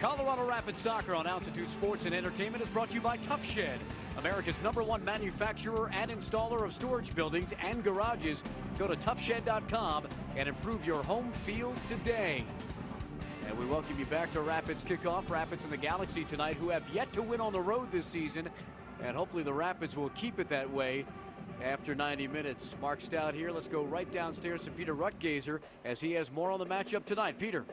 Colorado Rapids Soccer on Altitude Sports and Entertainment is brought to you by Tough Shed, America's #1 manufacturer and installer of storage buildings and garages. Go to toughshed.com and improve your home field today. And we welcome you back to Rapids Kickoff. Rapids and the Galaxy tonight, who have yet to win on the road this season. And hopefully the Rapids will keep it that way after 90 minutes. Mark Stout here. Let's go right downstairs to Peter Rutgazer as he has more on the matchup tonight. Peter.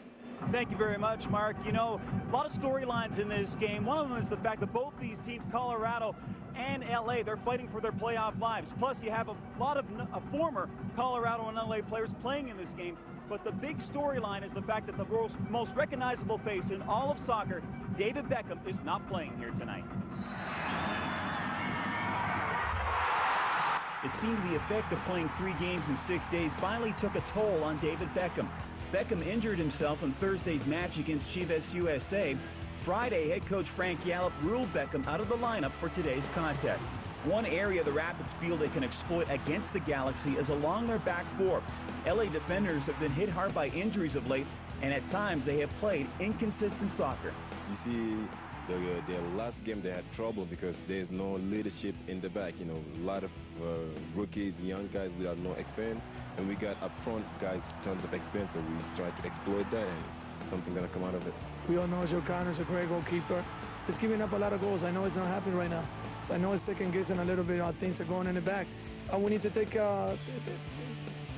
Thank you very much, Mark. You know, a lot of storylines in this game. One of them is the fact that both these teams, Colorado and LA, they're fighting for their playoff lives. Plus, you have a lot of former Colorado and LA players playing in this game. But the big storyline is the fact that the most recognizable face in all of soccer, David Beckham, is not playing here tonight. It seems the effect of playing 3 games in 6 days finally took a toll on David Beckham. Beckham injured himself in Thursday's match against Chivas USA. Friday, head coach Frank Yallop ruled Beckham out of the lineup for today's contest. One area the Rapids feel they can exploit against the Galaxy is along their back four. LA defenders have been hit hard by injuries of late, and at times they have played inconsistent soccer. You see, their last game they had trouble because there's no leadership in the back. You know, a lot of rookies, young guys without no experience, and we got up front guys tons of experience, so we try to exploit that, and something gonna come out of it. We all know Joe Connor's a great goalkeeper. He's giving up a lot of goals. I know it's not happening right now. So I know it's second guessing a little bit how things are going in the back. We need to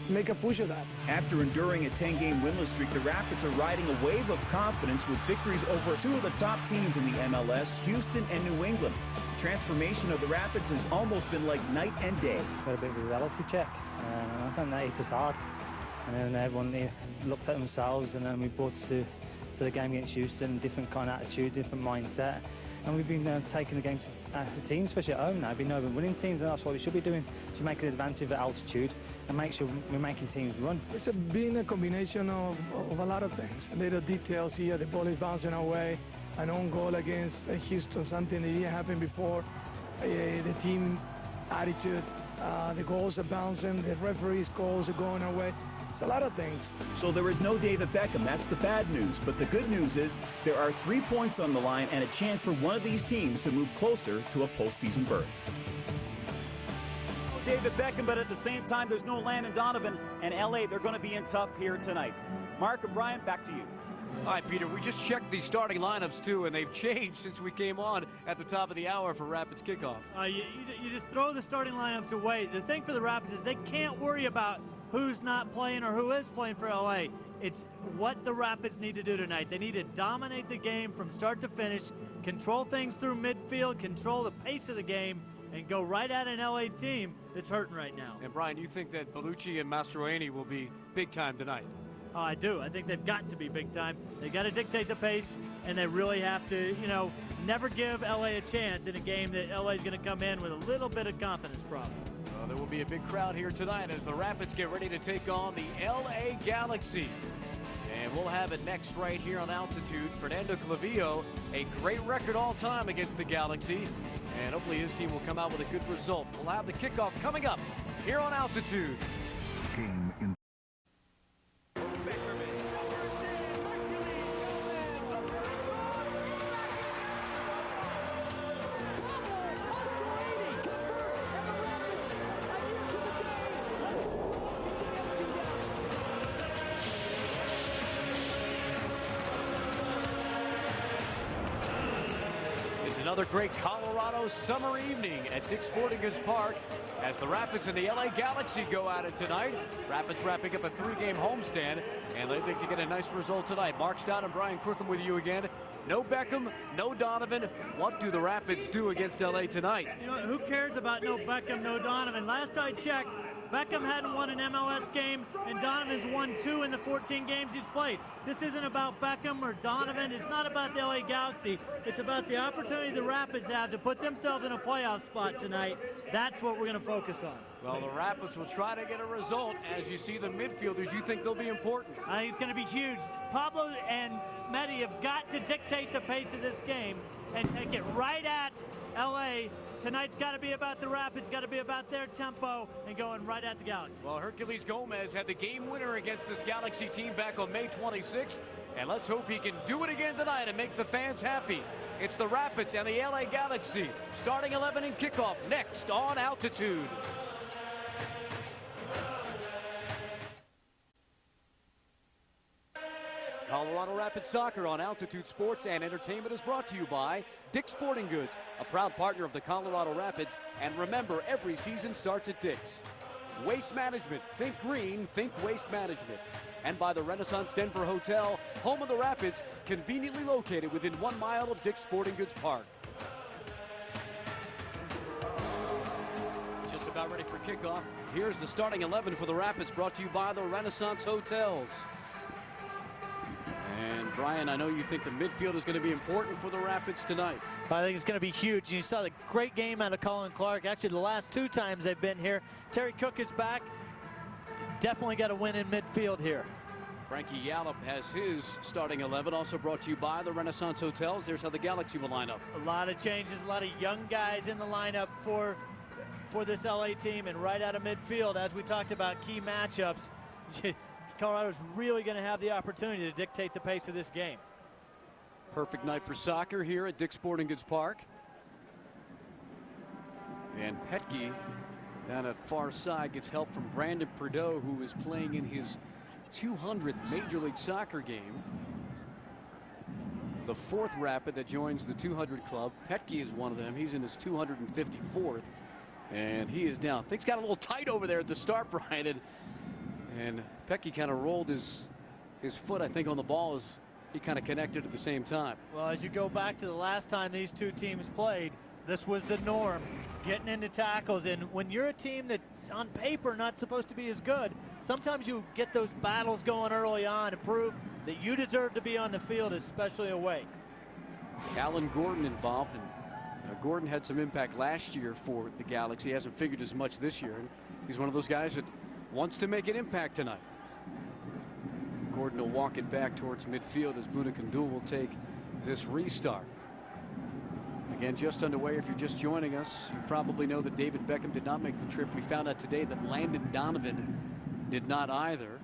make a push of that. After enduring a 10-game winless streak, the Rapids are riding a wave of confidence with victories over 2 of the top teams in the MLS, Houston and New England. The transformation of the Rapids has almost been like night and day. Got a bit of a reality check. I think that hit us hard. And then everyone looked at themselves, and then we brought to the game against Houston, different kind of attitude, different mindset. And we've been taking the game to the team, especially at home now. We've been over winning teams, and that's what we should be doing. To make an advantage of altitude and make sure we're making teams run. It's been a combination of a lot of things. Little details here, the ball is bouncing away. An own goal against Houston, something that didn't happen before. The team attitude, the goals are bouncing, the referees' goals are going away. It's a lot of things. So there is no David Beckham. That's the bad news. But the good news is there are 3 points on the line and a chance for one of these teams to move closer to a postseason berth. David Beckham, but at the same time, there's no Landon Donovan, and LA, they're going to be in tough here tonight. Mark and Brian, back to you. All right, Peter, we just checked the starting lineups, too, and they've changed since we came on at the top of the hour for Rapids Kickoff. You just throw the starting lineups away. The thing for the Rapids is they can't worry about who's not playing or who is playing for LA. It's what the Rapids need to do tonight. They need to dominate the game from start to finish, control things through midfield, control the pace of the game, and go right at an LA team that's hurting right now. And Brian, you think that Bellucci and Mastroeni will be big time tonight? Oh, I do. I think they've got to be big time. They got to dictate the pace, and they really have to, you know, never give LA a chance in a game that LA is going to come in with a little bit of confidence problem. Well, there will be a big crowd here tonight as the Rapids get ready to take on the LA Galaxy. And we'll have it next right here on Altitude. Fernando Clavillo, a great record all time against the Galaxy. And hopefully his team will come out with a good result. We'll have the kickoff coming up here on Altitude. Game in Another great Colorado summer evening at Dick's Sporting Goods Park as the Rapids and the LA Galaxy go at it tonight. Rapids wrapping up a 3-game homestand, and they think to get a nice result tonight. Mark Stout and Brian Crookham with you again. No Beckham, no Donovan. What do the Rapids do against LA tonight? You know, who cares about no Beckham, no Donovan? Last I checked, Beckham hadn't won an MLS game, and Donovan's won 2 in the 14 games he's played. This isn't about Beckham or Donovan. It's not about the LA Galaxy. It's about the opportunity the Rapids have to put themselves in a playoff spot tonight. That's what we're going to focus on. Well, the Rapids will try to get a result. As you see the midfielders, you think they'll be important? I think it's going to be huge. Pablo and Medi have got to dictate the pace of this game and take it right at LA. Tonight's got to be about the Rapids, got to be about their tempo and going right at the Galaxy. Well, Herculez Gomez had the game winner against this Galaxy team back on May 26th. And let's hope he can do it again tonight and make the fans happy. It's the Rapids and the LA Galaxy. Starting 11 in kickoff next on Altitude. Colorado Rapids Soccer on Altitude Sports and Entertainment is brought to you by Dick's Sporting Goods, a proud partner of the Colorado Rapids. And remember, every season starts at Dick's. Waste Management. Think green, think waste management. And by the Renaissance Denver Hotel, home of the Rapids, conveniently located within 1 mile of Dick's Sporting Goods Park. Just about ready for kickoff. Here's the starting 11 for the Rapids, brought to you by the Renaissance Hotels. And Brian, I know you think the midfield is going to be important for the Rapids tonight. I think it's going to be huge. You saw the great game out of Colin Clark. Actually, the last 2 times they've been here. Terry Cook is back. Definitely got to win in midfield here. Frankie Yallop has his starting 11, also brought to you by the Renaissance Hotels. There's how the Galaxy will line up. A lot of changes, a lot of young guys in the lineup for this LA team, and right out of midfield, as we talked about key matchups, Colorado's really going to have the opportunity to dictate the pace of this game. Perfect night for soccer here at Dick's Sporting Goods Park. And Petke down at far side gets help from Brandon Prideaux, who is playing in his 200th Major League Soccer game. The 4th Rapid that joins the 200 club. Petke is one of them. He's in his 254th. And he is down. Things got a little tight over there at the start, Brian. And Petke kind of rolled his foot, I think, on the ball as he kind of connected at the same time. Well, as you go back to the last time these two teams played, this was the norm, getting into tackles. And when you're a team that's on paper not supposed to be as good, sometimes you get those battles going early on to prove that you deserve to be on the field, especially away. Alan Gordon involved, and Gordon had some impact last year for the Galaxy. He hasn't figured as much this year, and he's one of those guys that wants to make an impact tonight. Gordon will walk it back towards midfield as Buda Kandul will take this restart. Again, just underway. If you're just joining us, you probably know that David Beckham did not make the trip. We found out today that Landon Donovan did not either.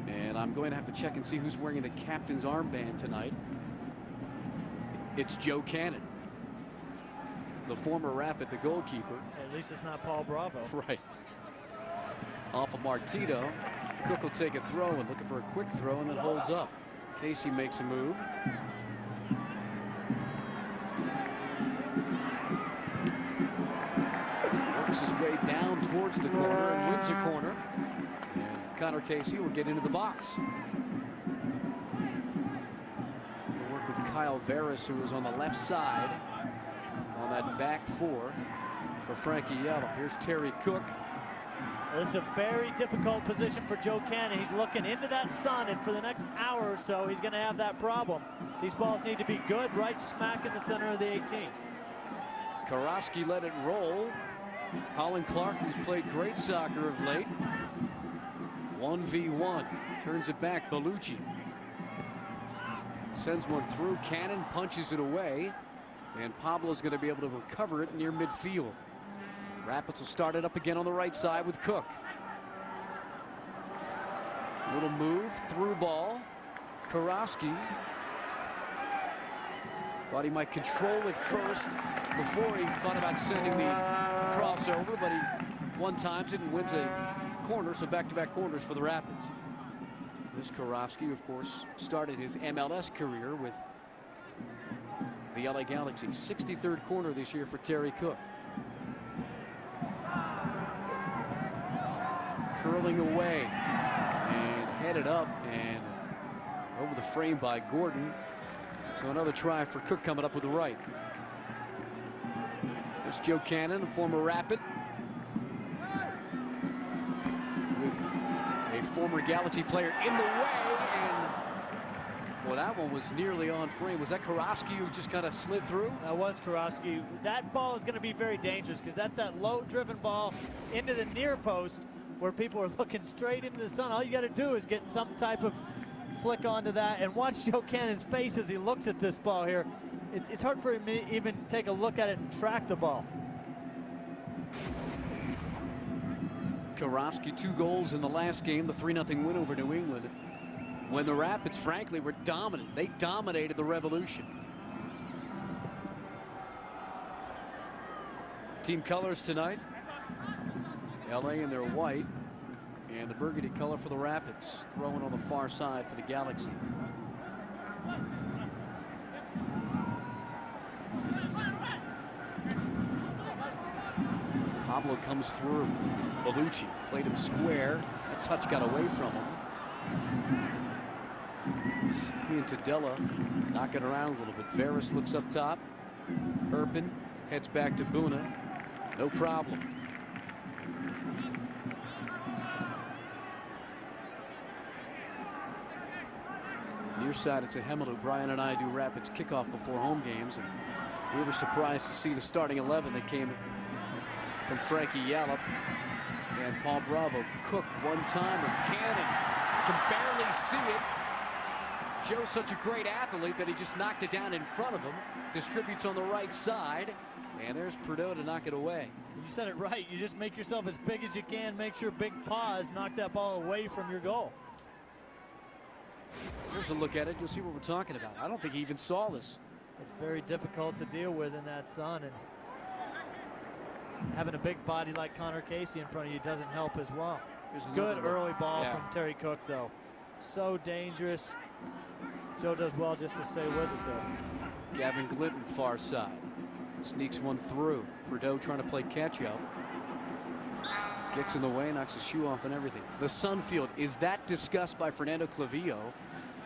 And I'm going to have to check and see who's wearing the captain's armband tonight. It's Joe Cannon, the former Rapid, the goalkeeper. At least it's not Paul Bravo. Right. Off of Martino. Cook will take a throw and looking for a quick throw, and it holds up. Casey makes a move. Works his way down towards the corner and wins a corner. And Connor Casey will get into the box. He'll work with Kyle Veras, who is on the left side on that back 4 for Frankie Yallop. Here's Terry Cook. This is a very difficult position for Joe Cannon. He's looking into that sun, and for the next hour or so, he's going to have that problem. These balls need to be good, right smack in the center of the 18. Karofsky let it roll. Colin Clark, who's played great soccer of late. 1v1. Turns it back. Bellucci sends one through. Cannon punches it away. And Pablo's going to be able to recover it near midfield. Rapids will start it up again on the right side with Cook. Little move, through ball. Karofsky thought he might control it first before he thought about sending the crossover, but he one-times it and wins a corner, so back-to-back corners for the Rapids. This Karofsky, of course, started his MLS career with the LA Galaxy. 63rd corner this year for Terry Cook. Curling away and headed up and over the frame by Gordon. So another try for Cook coming up with the right. There's Joe Cannon, a former Rapid, with a former Galaxy player in the way, and well, that one was nearly on frame. Was that Karofsky who just kind of slid through? That was Karofsky. That ball is going to be very dangerous because that's that low-driven ball into the near post where people are looking straight into the sun. All you got to do is get some type of flick onto that, and watch Joe Cannon's face as he looks at this ball here. It's hard for him to even take a look at it and track the ball. Karofsky, 2 goals in the last game, the 3-0 win over New England. when the Rapids, frankly, were dominant. They dominated the Revolution. Team colors tonight. LA in their white and the burgundy color for the Rapids. Throwing on the far side for the Galaxy. Pablo comes through. Bellucci played him square. A touch got away from him. He and Tadella knocking around a little bit. Veras looks up top. Urban heads back to Buna. No problem. Near side, it's a Hemelu. Brian and I do Rapids kickoff before home games, and we were surprised to see the starting 11 that came from Frankie Yallop and Paul Bravo. Cook one time with Cannon. Can barely see it. Joe's such a great athlete that he just knocked it down in front of him. Distributes on the right side. And there's Prideaux to knock it away. You said it right. You just make yourself as big as you can. Make sure big paws knock that ball away from your goal. Here's a look at it. You'll see what we're talking about. I don't think he even saw this. It's very difficult to deal with in that sun. And having a big body like Connor Casey in front of you doesn't help as well. Good early ball from Terry Cook, though. So dangerous. Joe does well just to stay with it, though. Gavin Glidden, far side. Sneaks one through. Prideaux trying to play catch-up. Gets in the way, knocks his shoe off and everything. The Sun Field, is that discussed by Fernando Clavillo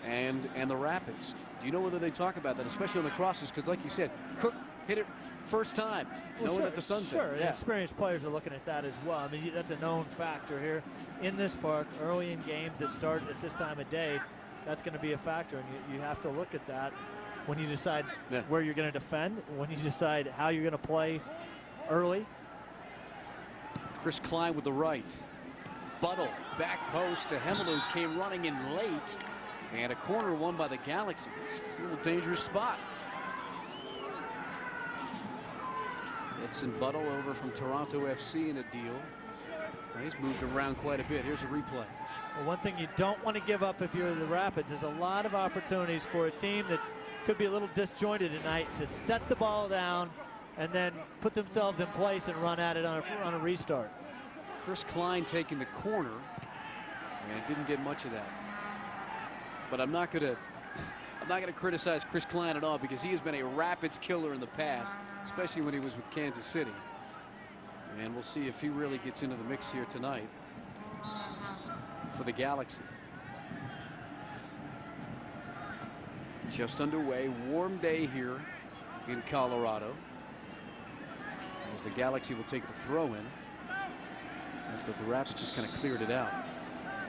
and the Rapids? Do you know whether they talk about that, especially on the crosses? Because like you said, Cook hit it first time, knowing that the sun's there. Yeah. Experienced players are looking at that as well. I mean, that's a known factor here in this park. Early in games that start at this time of day, that's going to be a factor, and you have to look at that when you decide where you're going to defend, when you decide how you're going to play early. Chris Klein with the right. Buttle, back post to Hemelu, came running in late, and a corner won by the Galaxy. It's a little dangerous spot. Edson Buttle over from Toronto FC in a deal. He's moved around quite a bit. Here's a replay. Well, one thing you don't want to give up if you're the Rapids is a lot of opportunities for a team that could be a little disjointed tonight to set the ball down and then put themselves in place and run at it on a restart. Chris Klein taking the corner, and didn't get much of that. But I'm not going to criticize Chris Klein at all, because he has been a Rapids killer in the past, especially when he was with Kansas City. And we'll see if he really gets into the mix here tonight for the Galaxy. Just underway, warm day here in Colorado, as the Galaxy will take the throw in after the Rapids just kind of cleared it out.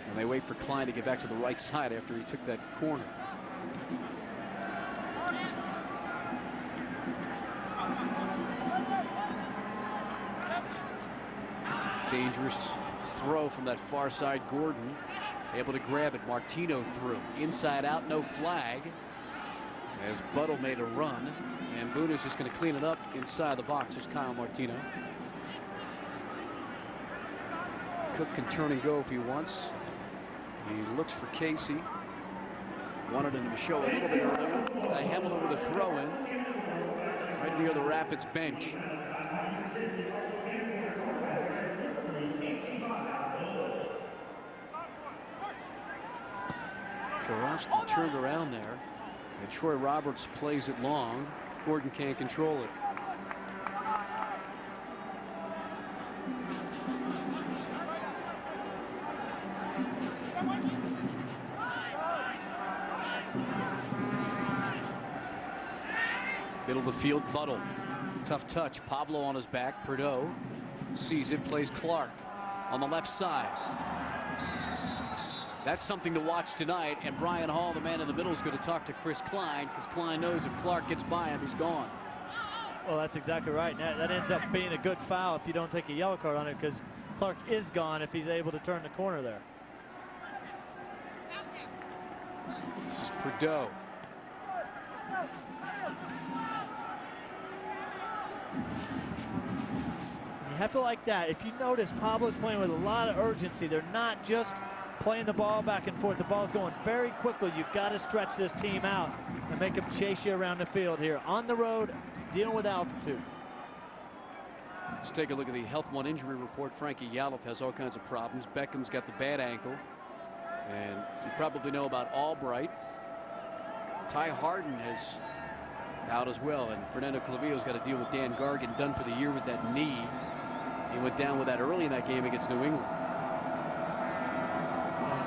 And they wait for Klein to get back to the right side after he took that corner. Dangerous throw from that far side. Gordon able to grab it. Martino through. Inside out, no flag, as Buttle made a run, and Buna's just going to clean it up inside the box. There's Kyle Martino. Cook can turn and go if he wants. He looks for Casey. Wanted him to show a little bit earlier. Hemelu with a throw in right near the Rapids bench. Karofsky turned around there, and Troy Roberts plays it long. Gordon can't control it. Middle of the field, Buttle. Tough touch. Pablo on his back. Prideaux sees it, plays Clark on the left side. That's something to watch tonight, and Brian Hall, the man in the middle, is going to talk to Chris Klein, because Klein knows if Clark gets by him, he's gone. Well, that's exactly right. That ends up being a good foul if you don't take a yellow card on it, because Clark is gone if he's able to turn the corner there. This is Prideaux. You have to like that. If you notice, Pablo's playing with a lot of urgency. They're not just playing the ball back and forth. The ball's going very quickly. You've got to stretch this team out and make them chase you around the field here. On the road, dealing with altitude. Let's take a look at the Health One injury report. Frankie Yallop has all kinds of problems. Beckham's got the bad ankle. And you probably know about Albright. Ty Harden is out as well. And Fernando Clavillo's got to deal with Dan Gargan, done for the year with that knee. He went down with that early in that game against New England.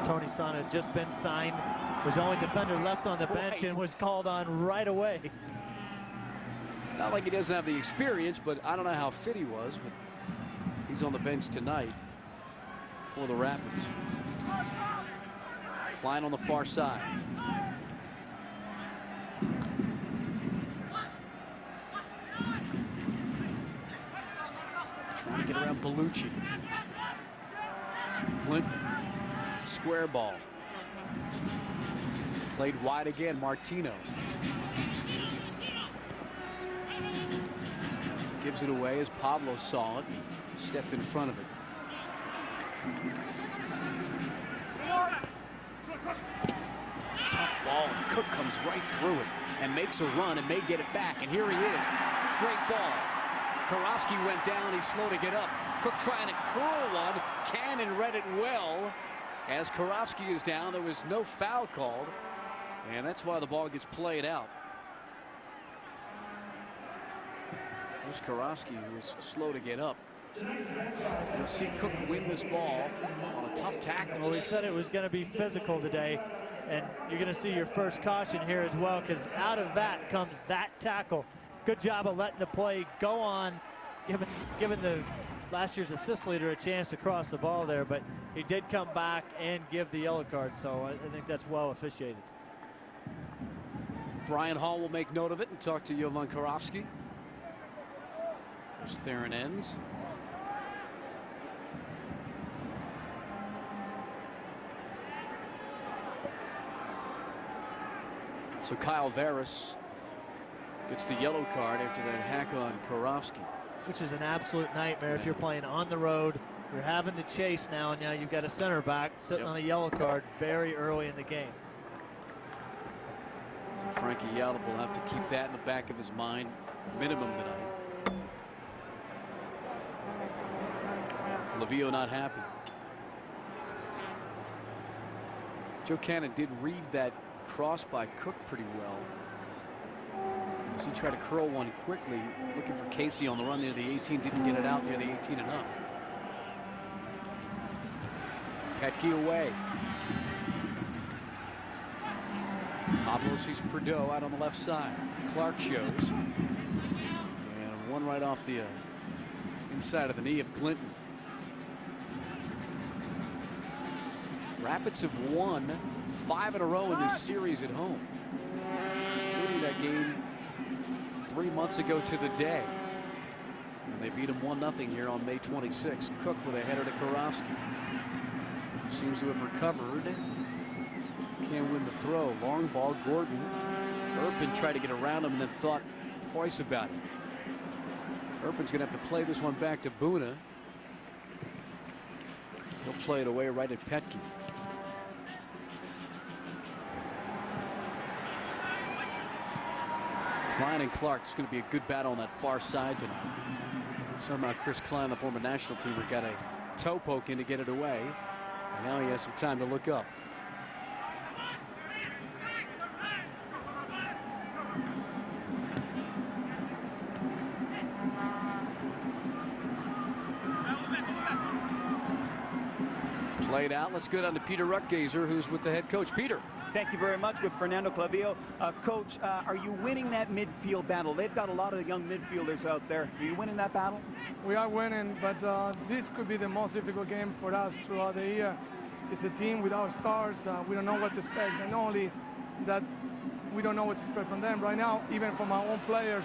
Tony Sana had just been signed. Was the only defender left on the bench and was called on right away. Not like he doesn't have the experience, but I don't know how fit he was. But he's on the bench tonight for the Rapids. Flying on the far side. Trying to get around Bellucci. Clinton. Square ball. Played wide again, Martino. Gives it away as Pablo saw it. Stepped in front of it. Tough ball. Cook comes right through it and makes a run and may get it back. And here he is. Great ball. Karofsky went down. He's slow to get up. Cook trying to curl one. Cannon read it well. As Karofsky is down, there was no foul called. And that's why the ball gets played out. There's Karofsky, who was slow to get up. You'll see Cook win this ball on a tough tackle. Well, he said it was going to be physical today. And you're going to see your first caution here as well, because out of that comes that tackle. Good job of letting the play go on, giving the last year's assist leader a chance to cross the ball there, but he did come back and give the yellow card, so I think that's well officiated. Brian Hall will make note of it and talk to Jovan Karofsky. There's Theron Ends. So Kyle Varys gets the yellow card after that hack on Karofsky. Which is an absolute nightmare if you're playing on the road. You're having to chase now, and now you've got a center back sitting on a yellow card very early in the game. So Frankie Yallop will have to keep that in the back of his mind, minimum tonight. Clavillo not happy. Joe Cannon did read that cross by Cook pretty well. As he tried to curl one quickly, looking for Casey on the run near the 18, didn't get it out near the 18 enough. Petke away. Pablo sees Prideaux out on the left side. Clark shows. And one right off the inside of the knee of Clinton. Rapids have won 5 in a row in this series at home. Including that game 3 months ago to the day. And they beat them 1-0 here on May 26th. Cook with a header to Karofsky. Seems to have recovered. Can't win the throw. Long ball, Gordon. Urpin tried to get around him and then thought twice about it. Urpin's going to have to play this one back to Boona. He'll play it away right at Petke. Klein and Clark, it's going to be a good battle on that far side tonight. Somehow Chris Klein, the former national teamer, got a toe poke in to get it away. And now he has some time to look up. Played out. Let's go down to Peter Ruttgazer, who's with the head coach. Peter. Thank you very much with Fernando Clavillo. Coach, are you winning that midfield battle? They've got a lot of young midfielders out there. Are you winning that battle? We are winning, but this could be the most difficult game for us throughout the year. It's a team without stars. We don't know what to expect, and not only that, we don't know what to expect from them right now, even from our own players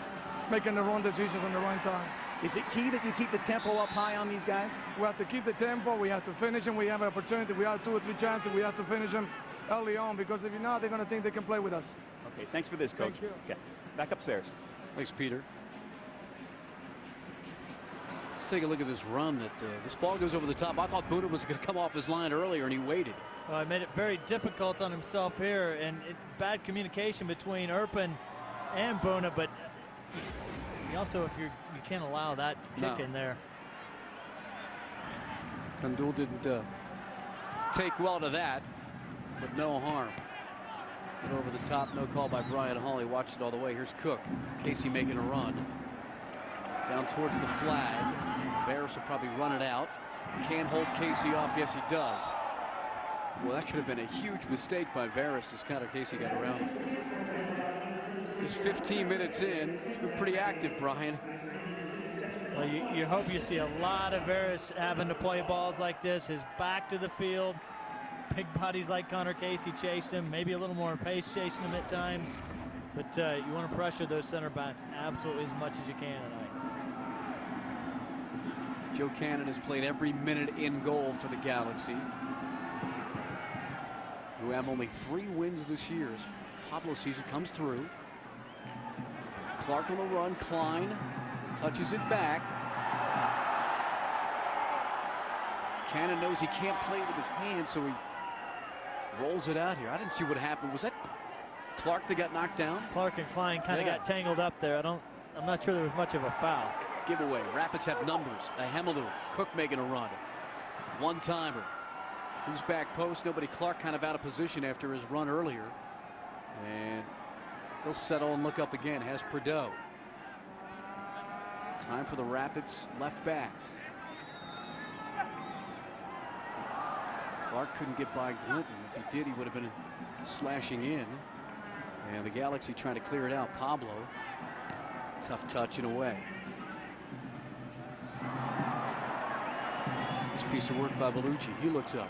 making the wrong decisions on the right time. Is it key that you keep the tempo up high on these guys? We have to keep the tempo. We have to finish them. We have an opportunity. We have 2 or 3 chances. We have to finish them early on, because if not, they're going to think they can play with us. Okay, thanks for this, Coach. Thank you. Okay, back upstairs. Thanks, Peter. Let's take a look at this run. This ball goes over the top. I thought Boona was going to come off his line earlier, and he waited. Well, I made it very difficult on himself here, and bad communication between Urpin and Buna, but you also, you can't allow that kick in there. Gundul didn't take well to that, but no harm. And over the top, no call by Brian Hawley. Watched it all the way. Here's Cook. Casey making a run. Down towards the flag. Veras will probably run it out. Can't hold Casey off. Yes, he does. Well, that could have been a huge mistake by Veras as Connor Casey got around. Just 15 minutes in. It's been pretty active, Brian. Well, you hope you see a lot of Veras having to play balls like this. His back to the field. Big bodies like Connor Casey chased him. Maybe a little more pace chasing him at times. But you want to pressure those center backs absolutely as much as you can tonight. Joe Cannon has played every minute in goal for the Galaxy, who have only 3 wins this year as Pablo season comes through. Clark on the run. Klein touches it back. Cannon knows he can't play with his hands, so he rolls it out here. I didn't see what happened. Was that Clark that got knocked down? Clark and Klein kind of got tangled up there. I'm not sure there was much of a foul. Giveaway. Rapids have numbers. A Hemelu. Cook making a run. One-timer. Who's back post? Nobody. Clark kind of out of position after his run earlier. And he'll settle and look up again. Has Prideaux. Time for the Rapids left back. Clark couldn't get by Glinton. If he did, he would have been slashing in. And the Galaxy trying to clear it out. Pablo. Tough touch and away. This piece of work by Bellucci. He looks up.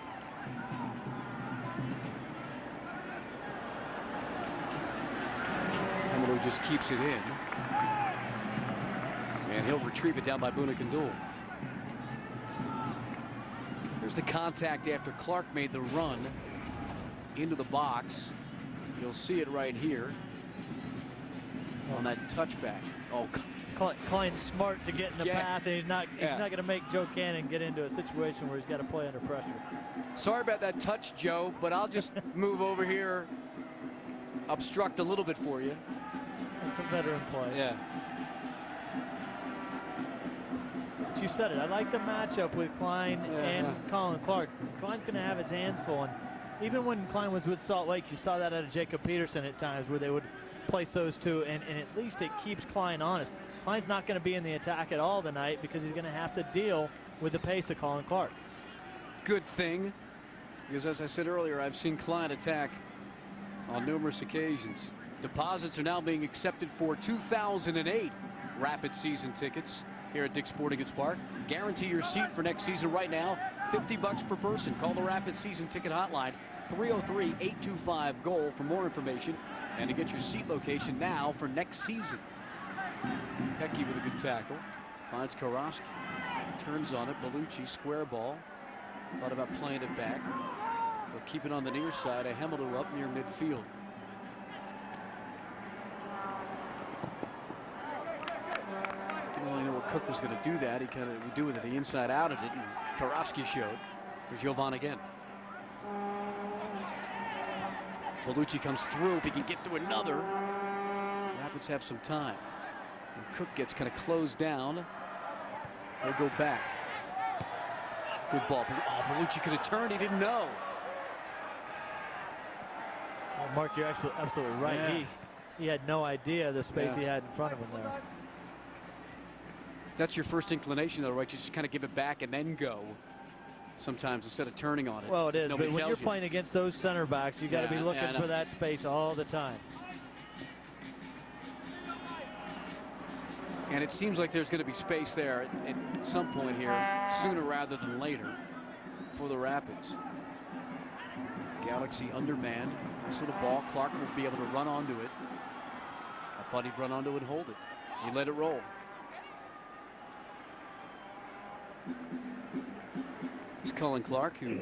Hemelu just keeps it in. And he'll retrieve it down by Buna Gundul. There's the contact after Clark made the run into the box. You'll see it right here on that touchback. Oh, Klein's smart to get in the path, and he's not going to make Joe Cannon get into a situation where he's got to play under pressure. Sorry about that touch, Joe, but I'll just move over here, obstruct a little bit for you. That's a veteran play. Yeah. But you said it. I like the matchup with Klein and Colin Clark. Klein's going to have his hands full, and even when Klein was with Salt Lake, you saw that out of Jacob Peterson at times where they would place those two, and at least it keeps Klein honest. Klein's not going to be in the attack at all tonight because he's going to have to deal with the pace of Colin Clark. Good thing, because as I said earlier, I've seen Klein attack on numerous occasions. Deposits are now being accepted for 2008 Rapid season tickets here at Dick's Sporting Goods Park. Guarantee your seat for next season right now. $50 per person. Call the Rapid season ticket hotline 303-825-GOAL for more information and to get your seat location now for next season. Pecky with a good tackle. Finds Karofsky. Turns on it. Bellucci, square ball. Thought about playing it back. They'll keep it on the near side. A Hemelu up near midfield. Didn't really know what Cook was going to do that. He kind of would do it to the inside out of it, and Karofsky showed. Here's Jovan again. Bellucci comes through. If he can get through another, Rapids have some time. And Cook gets kind of closed down. He'll go back. Good ball. Oh, Bellucci could have turned. He didn't know. Well, Mark, you're absolutely right. Yeah. He had no idea the space he had in front of him there. That's your first inclination, though, right? You just kind of give it back and then go. Sometimes instead of turning on it. Well, it is, but when you're playing against those center backs, you got to be looking for that space all the time. And it seems like there's going to be space there at some point here, sooner rather than later, for the Rapids. Galaxy undermanned. Nice little ball. Clark will be able to run onto it. I thought he'd run onto it and hold it. He let it roll. It's Colin Clark, who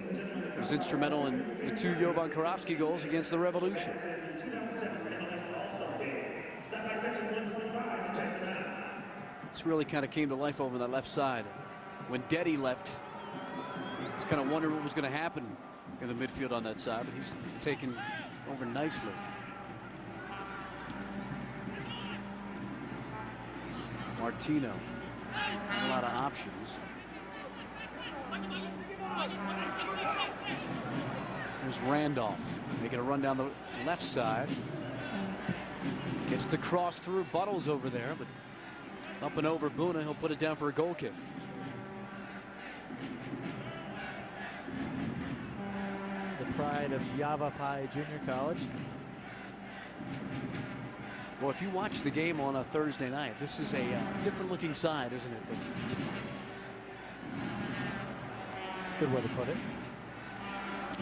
was instrumental in the 2 Jovan Karofsky goals against the Revolution. This really kind of came to life over that left side. When Deddy left, I was kind of wondering what was going to happen. in the midfield on that side, but he's taken over nicely. Martino, a lot of options. There's Randolph making a run down the left side. Gets the cross through. Buttles over there, but up and over Boona. He'll put it down for a goal kick. The pride of Yavapai Junior College. Well, if you watch the game on a Thursday night, this is a different looking side, isn't it? That's a good way to put it.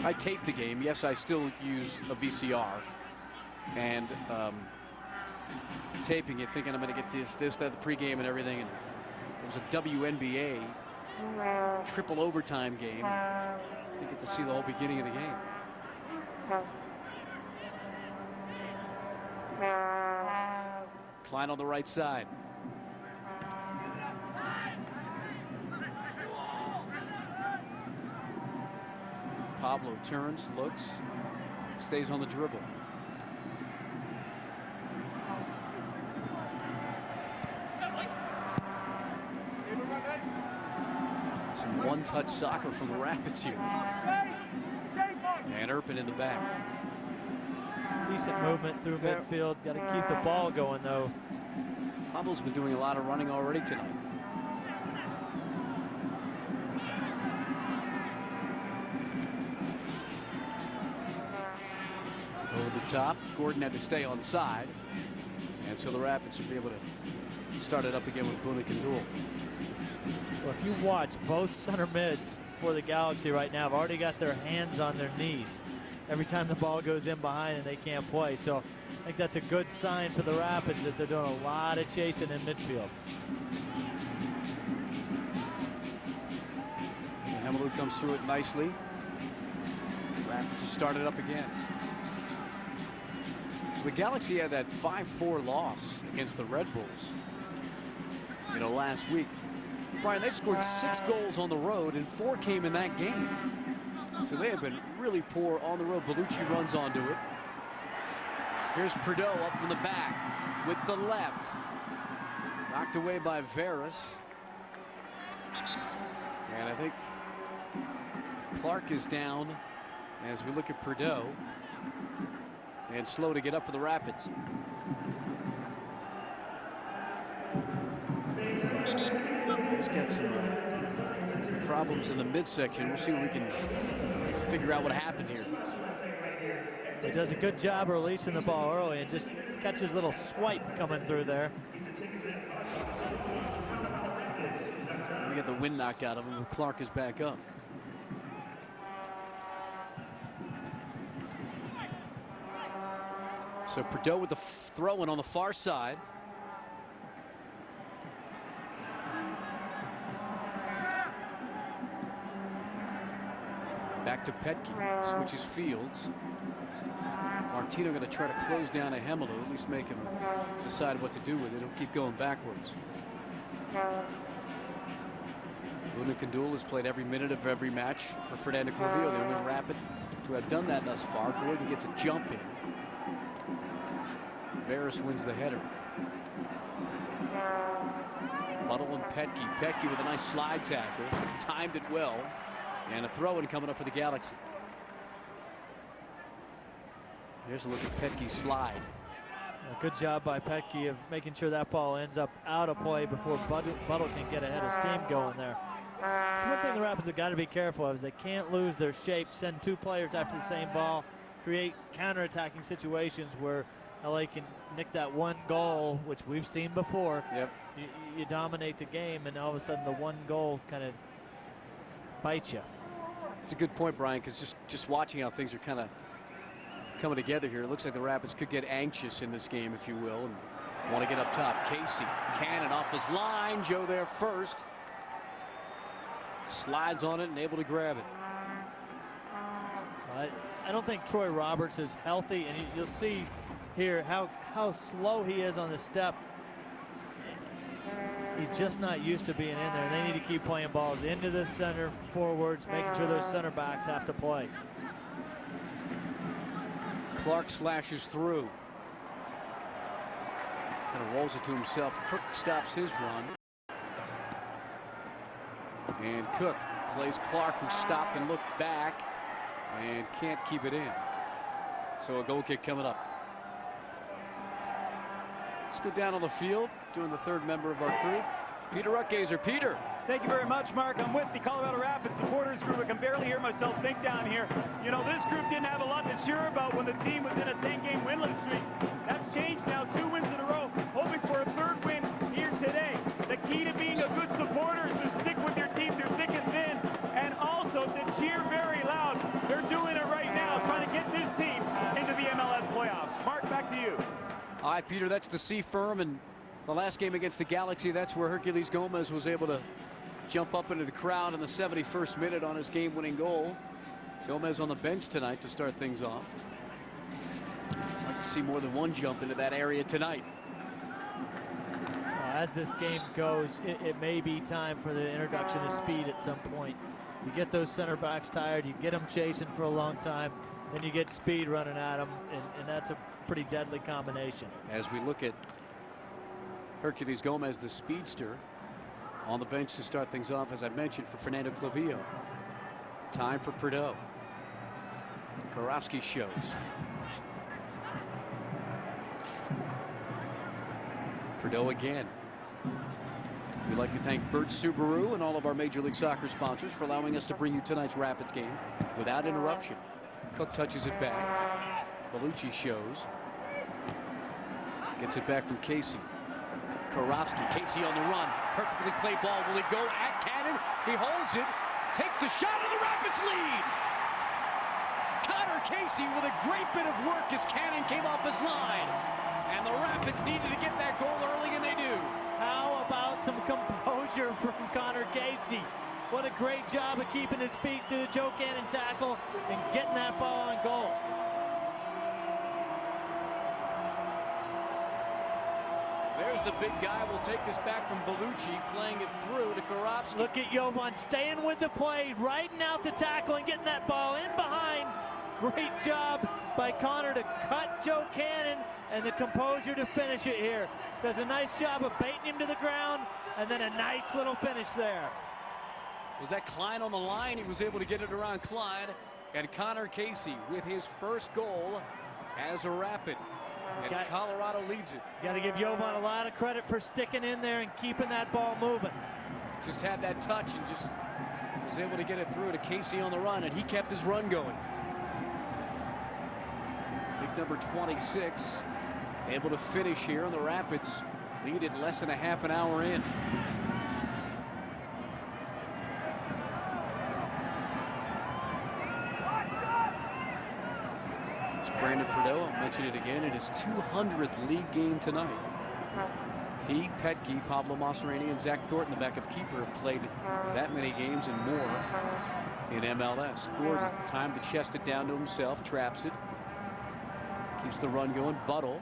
I taped the game. Yes, I still use a VCR. And taping it, thinking I'm going to get this, that, the pregame and everything. And it was a WNBA triple overtime game. You get to see the whole beginning of the game. Klein on the right side. Pablo turns, looks, stays on the dribble. Some one-touch soccer from the Rapids here. And Erpin in the back. Decent movement through midfield. Got to keep the ball going, though. Pablo's been doing a lot of running already tonight. Over the top. Gordon had to stay on side. And so the Rapids will be able to start it up again with Boona Kandul. Well, if you watch, both center mids for the Galaxy right now have already got their hands on their knees every time the ball goes in behind and they can't play. So I think that's a good sign for the Rapids that they're doing a lot of chasing in midfield. Hamalu comes through it nicely. Rapids start it up again. The Galaxy had that 5-4 loss against the Red Bulls, last week. Brian, they've scored 6 goals on the road, and 4 came in that game. So they have been really poor on the road. Bellucci runs onto it. Here's Prideaux up from the back with the left. Knocked away by Veras. And I think Clark is down as we look at Prideaux. And slow to get up for the Rapids. He's got some problems in the midsection. We'll see if we can figure out what happened here. He does a good job releasing the ball early and just catches a little swipe coming through there. We got the wind knocked out of him, and Clark is back up. So Prideaux with the throw-in on the far side. Back to Petke, switches fields. Martino going to try to close down a Hemelu, at least make him decide what to do with it. He'll keep going backwards. Boona Kandul has played every minute of every match for Fernando Clavillo. The only Rapid to have done that thus far. Gordon gets a jump in. Veras wins the header. Buttle and Petke. Petke with a nice slide tackle. Timed it well. And a throw-in coming up for the Galaxy. Here's a look at Petke's slide. A good job by Petke of making sure that ball ends up out of play before Buttle can get a head of steam going there. It's one thing the Rapids have got to be careful of is they can't lose their shape, send 2 players after the same ball, create counter-attacking situations where LA can nick that 1 goal, which we've seen before. Yep. You dominate the game, and all of a sudden the 1 goal kind of bites you. It's a good point, Brian, because just watching how things are kind of coming together here, it looks like the Rapids could get anxious in this game, if you will, and want to get up top. Casey, cannon off his line. Joe there first. Slides on it and able to grab it. I don't think Troy Roberts is healthy, and you'll see here how slow he is on the step. He's just not used to being in there. They need to keep playing balls into the center forwards, making sure those center backs have to play. Clark slashes through. Kind of rolls it to himself. Cook stops his run. And Cook plays Clark, who stopped and looked back and can't keep it in. So a goal kick coming up. Let's go down on the field, doing the third member of our crew, Peter Rutgazer. Peter. Thank you very much, Mark. I'm with the Colorado Rapids supporters group. I can barely hear myself think down here. You know, this group didn't have a lot to cheer about when the team was in a 10-game winless streak. That's changed now, 2 wins in a row, hoping for a third win here today. The key to being a good supporter is to stick with your team through thick and thin, and also to cheer very loud. They're doing it right now, trying to get this team into the MLS playoffs. Mark, back to you. All right, Peter, that's the C firm, and the last game against the Galaxy, that's where Herculez Gomez was able to jump up into the crowd in the 71st minute on his game-winning goal. Gomez on the bench tonight to start things off. I'd like to see more than one jump into that area tonight. As this game goes, it may be time for the introduction of speed at some point. You get those center backs tired, you get them chasing for a long time, then you get speed running at them, and that's a pretty deadly combination. As we look at Herculez Gomez, the speedster, on the bench to start things off, as I mentioned, for Fernando Clavillo. Time for Prideaux. Karofsky shows. Prideaux again. We'd like to thank Burt Subaru and all of our Major League Soccer sponsors for allowing us to bring you tonight's Rapids game without interruption. Cook touches it back. Bellucci shows. Gets it back from Casey. Karofsky, Casey on the run. Perfectly played ball. Will he go at Cannon? He holds it. Takes the shot, and the Rapids lead. Connor Casey with a great bit of work as Cannon came off his line. And the Rapids needed to get that goal early, and they do. How about some composure from Connor Casey? What a great job of keeping his feet to the Joe Cannon tackle and getting that ball on goal. There's the big guy. We'll take this back from Bellucci, playing it through to Karofsky. Look at Jovan staying with the play, riding out the tackle and getting that ball in behind. Great job by Connor to cut Joe Cannon, and the composure to finish it here. Does a nice job of baiting him to the ground, and then a nice little finish there. Was that Klein on the line? He was able to get it around Klein. And Connor Casey with his first goal as a Rapid. And Colorado leads it. Got to give Jovan a lot of credit for sticking in there and keeping that ball moving. Just had that touch and just was able to get it through to Casey on the run, and he kept his run going. Big number 26 able to finish here, and the Rapids lead it less than a half an hour in. Brandon Prideaux, I'll mention it again, in his 200th league game tonight. He, Petke, Pablo Mascherani, and Zach Thornton, the backup keeper, have played that many games and more in MLS. Gordon, time to chest it down to himself, traps it, keeps the run going. Buttle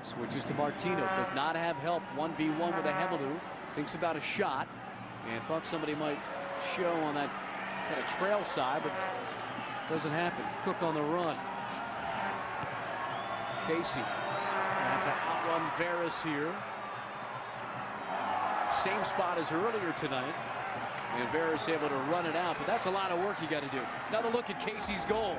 switches to Martino, does not have help, 1v1 with a Hemelu, thinks about a shot, and thought somebody might show on that kind of trail side, but doesn't happen. Cook on the run. Casey trying to outrun Veras here. Same spot as earlier tonight. And Veras able to run it out, but that's a lot of work you got to do. Another look at Casey's goal.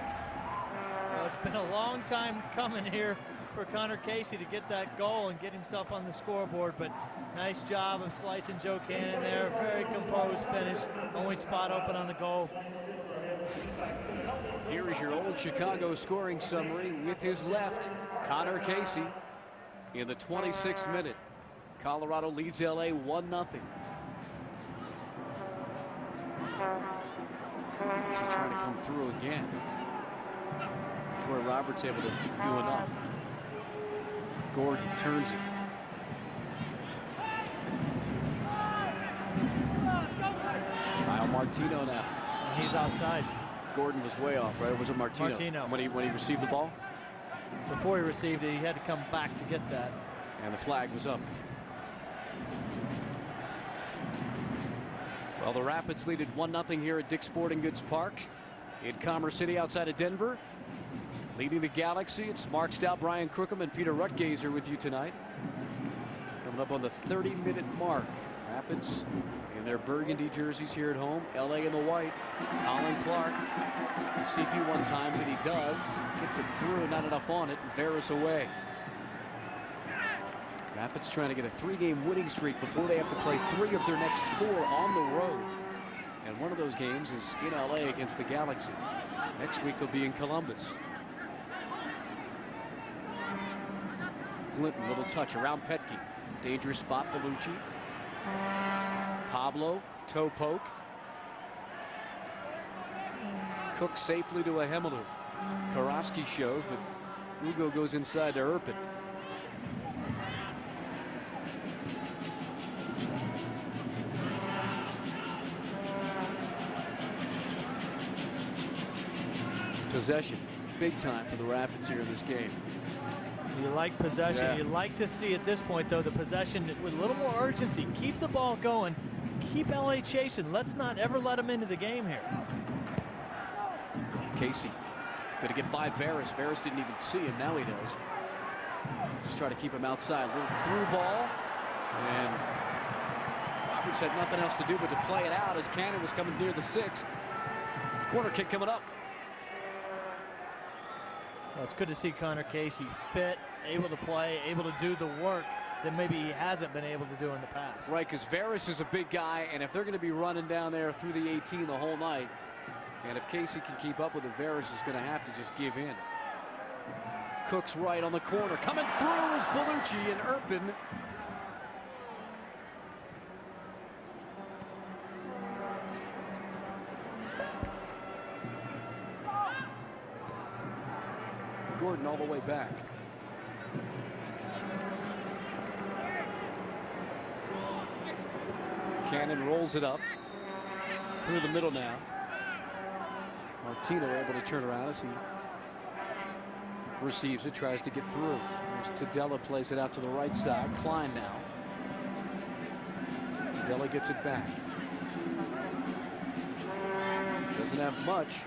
Well, it's been a long time coming here for Connor Casey to get that goal and get himself on the scoreboard, but nice job of slicing Joe Cannon there. Very composed finish. Only spot open on the goal. Here is your old Chicago scoring summary with his left. Connor Casey in the 26th minute. Colorado leads LA 1-0. He's trying to come through again. Troy Roberts able to do enough. Gordon turns it. Kyle Martino now. And he's outside. Gordon was way off, right? Or was it Martino? Martino. When he received the ball? Before he received it, he had to come back to get that. And the flag was up. Well, the Rapids lead at 1-0 here at Dick's Sporting Goods Park in Commerce City outside of Denver. Leading the Galaxy, it's Mark Stout, Brian Crookham, and Peter Rutgazer with you tonight. Coming up on the 30-minute mark. Rapids in their burgundy jerseys here at home. LA in the white. Colin Clark. Let's see if he one times, and he does. Gets it through, not enough on it. Varus away. Rapids trying to get a 3-game winning streak before they have to play 3 of their next 4 on the road. And one of those games is in LA against the Galaxy. Next week they'll be in Columbus. Clinton, little touch around Petke. Dangerous spot, Bellucci. Pablo, toe poke. Cook safely to a Hemelu. Karofsky shows, but Ugo goes inside to Erpin. Possession, big time for the Rapids here in this game. You like possession. Yeah. You like to see at this point, though, the possession with a little more urgency. Keep the ball going. Keep LA chasing. Let's not ever let them into the game here. Casey going to get by Varus. Varus didn't even see him. Now he does. Just try to keep him outside. Little through ball. And Roberts had nothing else to do but to play it out as Cannon was coming near the 6. Corner kick coming up. Well, it's good to see Connor Casey fit, able to play, able to do the work that maybe he hasn't been able to do in the past. Right, because Varus is a big guy, and if they're going to be running down there through the 18 the whole night, and if Casey can keep up with it, Varus is going to have to just give in. Cook's right on the corner. Coming through is Bellucci and Erpin. Gordon all the way back. Cannon rolls it up through the middle now. Martino able to turn around as he receives it, tries to get through. There's Tadella, plays it out to the right side. Klein now. Tadella gets it back. Doesn't have much.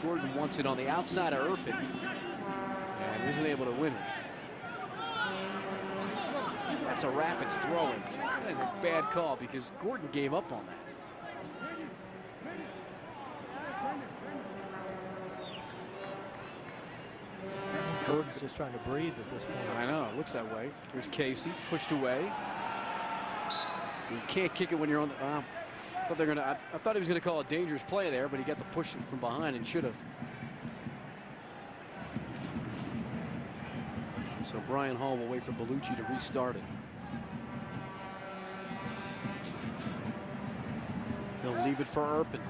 Gordon wants it on the outside of Erpin and isn't able to win it. That's a Rapids throw-in. That is a bad call because Gordon gave up on that. Gordon's just trying to breathe at this point. I know, it looks that way. Here's Casey, pushed away. You can't kick it when you're on the... I thought he was going to call a dangerous play there, but he got the push from behind and should have. So Brian Hall will wait for Bellucci to restart it. He'll leave it for Erpin.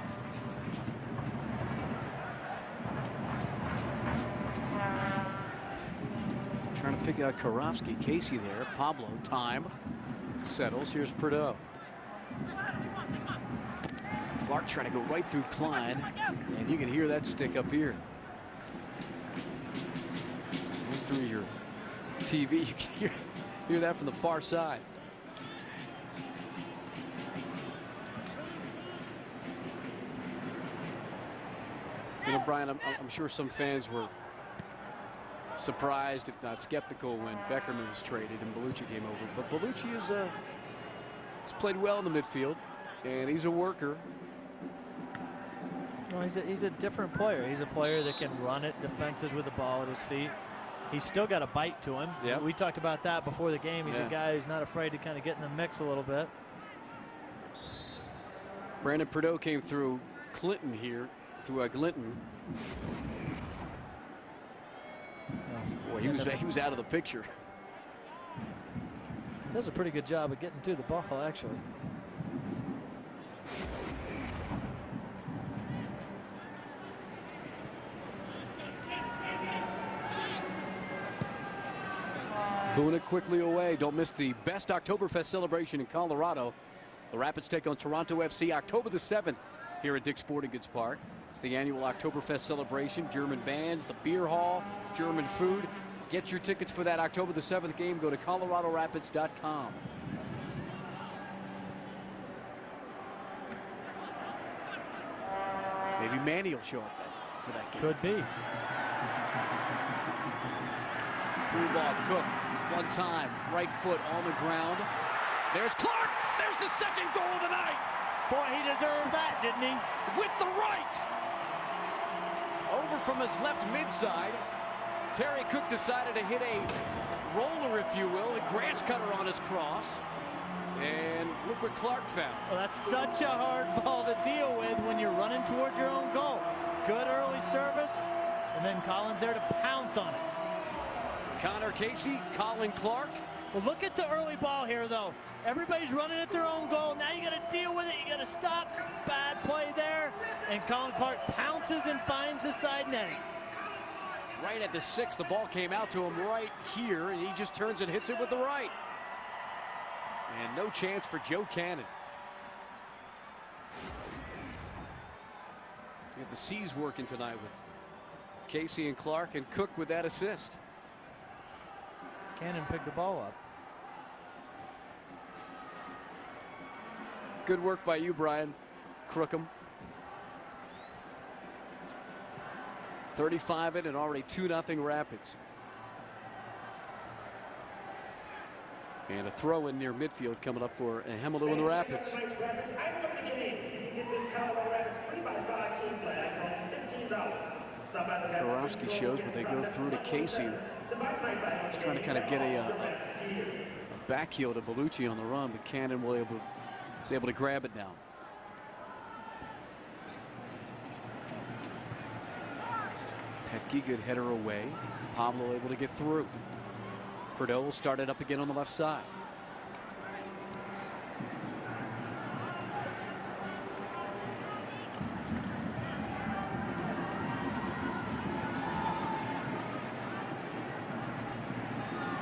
Trying to pick out Karofsky. Casey there. Pablo, time. Settles. Here's Prideaux. Clark trying to go right through Klein, and you can hear that stick up here. Went through your TV, you can hear that from the far side. You know, Brian, I'm sure some fans were surprised, if not skeptical, when Beckerman was traded and Bellucci came over. But Bellucci has played well in the midfield, and he's a worker. Well, he's a different player. He's a player that can run it, defenses with the ball at his feet. He's still got a bite to him. Yep. We talked about that before the game. He's a guy who's not afraid to kind of get in the mix a little bit. Brandon Prideaux came through Clinton here, through Glinton. Boy, he was out of the picture. Does a pretty good job of getting to the ball, actually. Booing it quickly away. Don't miss the best Oktoberfest celebration in Colorado. The Rapids take on Toronto FC October the 7th here at Dick's Sporting Goods Park. It's the annual Oktoberfest celebration. German bands, the beer hall, German food. Get your tickets for that October the 7th game. Go to coloradorapids.com. Maybe Manny will show up for that game. Could be. Through ball, Cook, one time, right foot on the ground. There's Clark. There's the second goal of the night. Boy, he deserved that, didn't he? With the right. Over from his left midside. Terry Cook decided to hit a roller, if you will, a grass cutter on his cross. And look what Clark found. Well, that's such a hard ball to deal with when you're running towards your own goal. Good early service, and then Collins there to pounce on it. Connor Casey, Colin Clark. Well, look at the early ball here, though. Everybody's running at their own goal. Now you got to deal with it. You got to stop. Bad play there. And Colin Clark pounces and finds the side netting. Right at the 6, the ball came out to him right here, and he just turns and hits it with the right. And no chance for Joe Cannon. We have the C's working tonight with Casey and Clark, and Cook with that assist. Cannon picked the ball up. Good work by you, Brian Crookham. 35 in and already 2-0 Rapids. And a throw in near midfield coming up for Hemelu and the Rapids. Karofsky shows, but they go through to Casey. He's trying to kind of get a back heel to Bellucci on the run, but Cannon was able to grab it now. Petke, good header away. Pablo able to get through. Bordeaux will start it up again on the left side.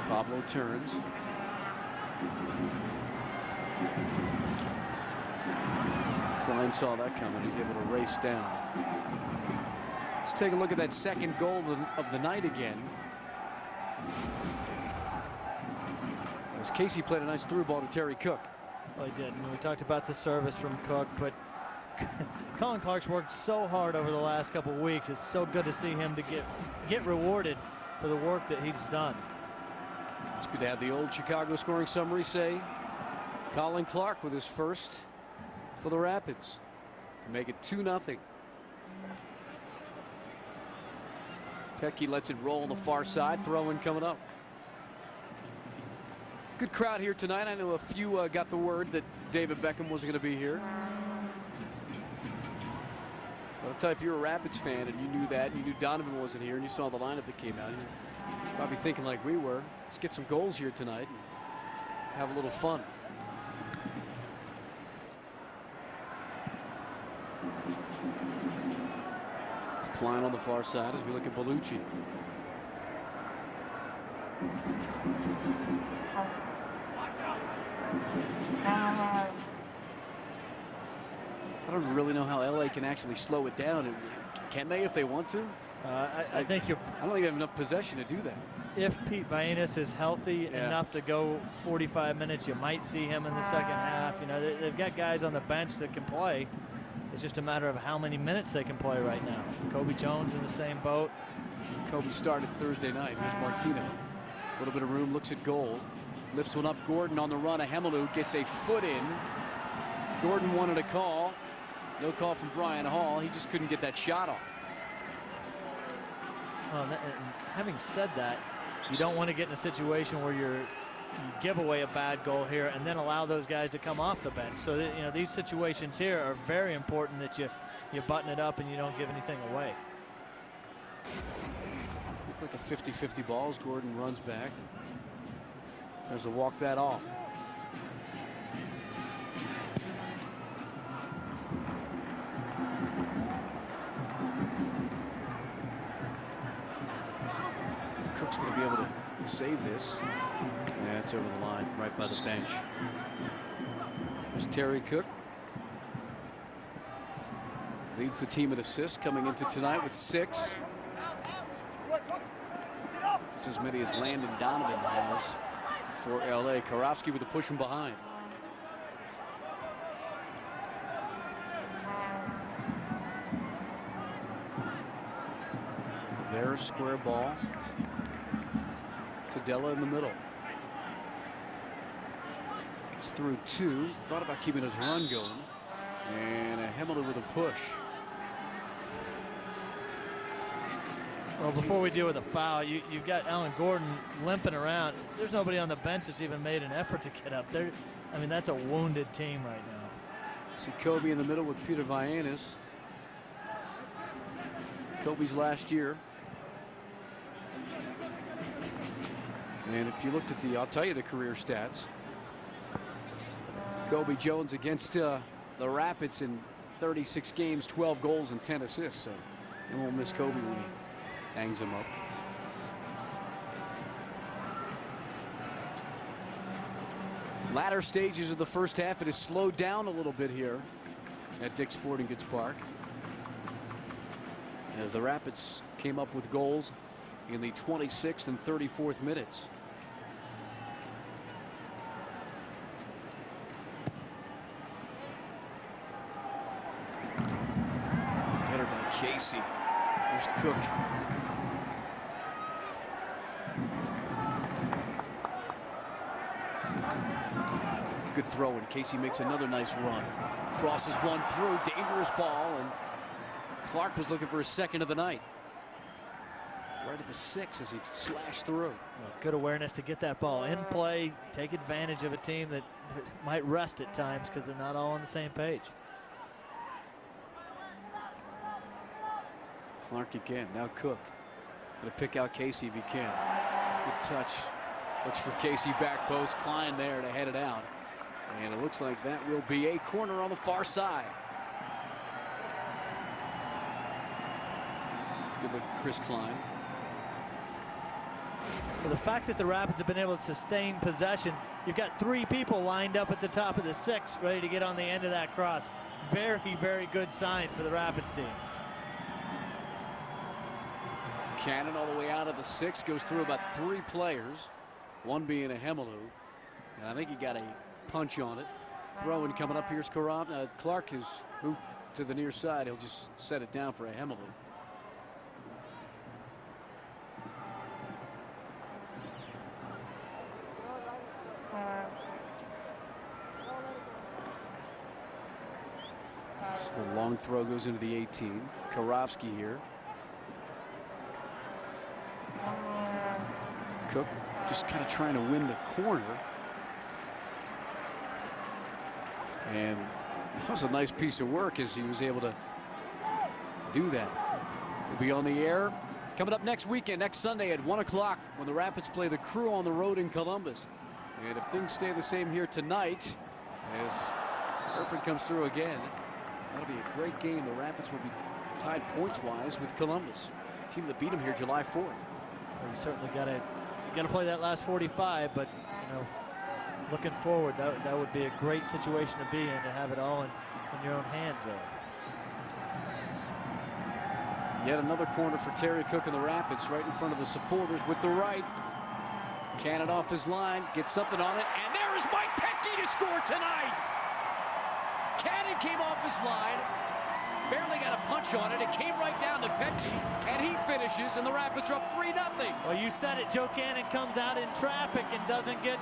Pablo turns. Klein saw that coming. He's able to race down. Let's take a look at that second goal of the night again. As Casey played a nice through ball to Terry Cook. Well, he did. And we talked about the service from Cook, but Colin Clark's worked so hard over the last couple of weeks. It's so good to see him to get rewarded for the work that he's done. It's good to have the old Chicago scoring summary say Colin Clark with his first for the Rapids to make it 2-0. Petke lets it roll on the far side. Throw in coming up. Good crowd here tonight. I know a few got the word that David Beckham wasn't going to be here. But I'll tell you, if you're a Rapids fan and you knew that, and you knew Donovan wasn't here, and you saw the lineup that came out, you're probably thinking like we were, let's get some goals here tonight and have a little fun. It's Klein on the far side as we look at Bellucci. I don't really know how LA can actually slow it down. Can they if they want to? I think I don't think they have enough possession to do that. If Pete Vainus is healthy enough to go 45 minutes, you might see him in the second half. You know, they've got guys on the bench that can play. It's just a matter of how many minutes they can play right now. Kobe Jones in the same boat. Kobe started Thursday night. Here's Martino. A little bit of room, looks at goal. Lifts one up. Gordon on the run. Hemelu gets a foot in. Gordon wanted a call. No call from Brian Hall. He just couldn't get that shot off. Having said that, you don't want to get in a situation where you give away a bad goal here and then allow those guys to come off the bench. So that, you know, these situations here are very important that you button it up and you don't give anything away. Looked like a 50-50 ball as Gordon runs back. There's a walk that off. Cook's going to be able to save this. Yeah, it's over the line, right by the bench. There's Terry Cook. Leads the team in assists coming into tonight with 6. It's as many as Landon Donovan has for LA. Karofsky with a push from behind. There's square ball. Tadella in the middle. Gets through 2. Thought about keeping his run going. And a Hemelu with a push. Well, before we deal with a foul, you've got Alan Gordon limping around. There's nobody on the bench that's even made an effort to get up there. I mean, that's a wounded team right now. See Kobe in the middle with Peter Vianis. Kobe's last year. And if you looked at I'll tell you the career stats. Kobe Jones against the Rapids in 36 games, 12 goals and 10 assists. So you won't miss Kobe when he hangs him up. Latter stages of the first half, it has slowed down a little bit here at Dick's Sporting Goods Park, as the Rapids came up with goals in the 26th and 34th minutes. Header by Casey. There's Cook. Good throw, and Casey makes another nice run. Crosses one through, dangerous ball, and Clark was looking for his second of the night. Right at the 6 as he slashed through. Well, good awareness to get that ball in play, take advantage of a team that might rest at times because they're not all on the same page. Clark again, now Cook. Gonna pick out Casey if he can. Good touch. Looks for Casey, back post. Klein there to head it out. And it looks like that will be a corner on the far side. It's a good look at Chris Klein. For the fact that the Rapids have been able to sustain possession, you've got 3 people lined up at the top of the 6 ready to get on the end of that cross. Very, very good sign for the Rapids team. Cannon all the way out of the 6, goes through about 3 players, one being a Hemelu. And I think he got a punch on it. Throwing coming up. Here's Clark has moved to the near side. He'll just set it down for a Hemelu. So a long throw goes into the 18. Karofsky here. Cook just kind of trying to win the corner. And that was a nice piece of work as he was able to do that. We'll be on the air coming up next weekend, next Sunday at 1 o'clock when the Rapids play the Crew on the road in Columbus. And if things stay the same here tonight, as Herpin comes through again, that'll be a great game. The Rapids will be tied points-wise with Columbus, a team that beat them here July 4th. Well, you certainly got to play that last 45, but you know, looking forward, that would be a great situation to be in, to have it all in your own hands there. Yet another corner for Terry Cook and the Rapids, right in front of the supporters with the right. Cannon off his line, gets something on it, and there is Mike Petke to score tonight. Cannon came off his line, barely got a punch on it. It came right down to Petke, and he finishes, and the Rapids are up 3-0. Well, you said it. Joe Cannon comes out in traffic and didn't get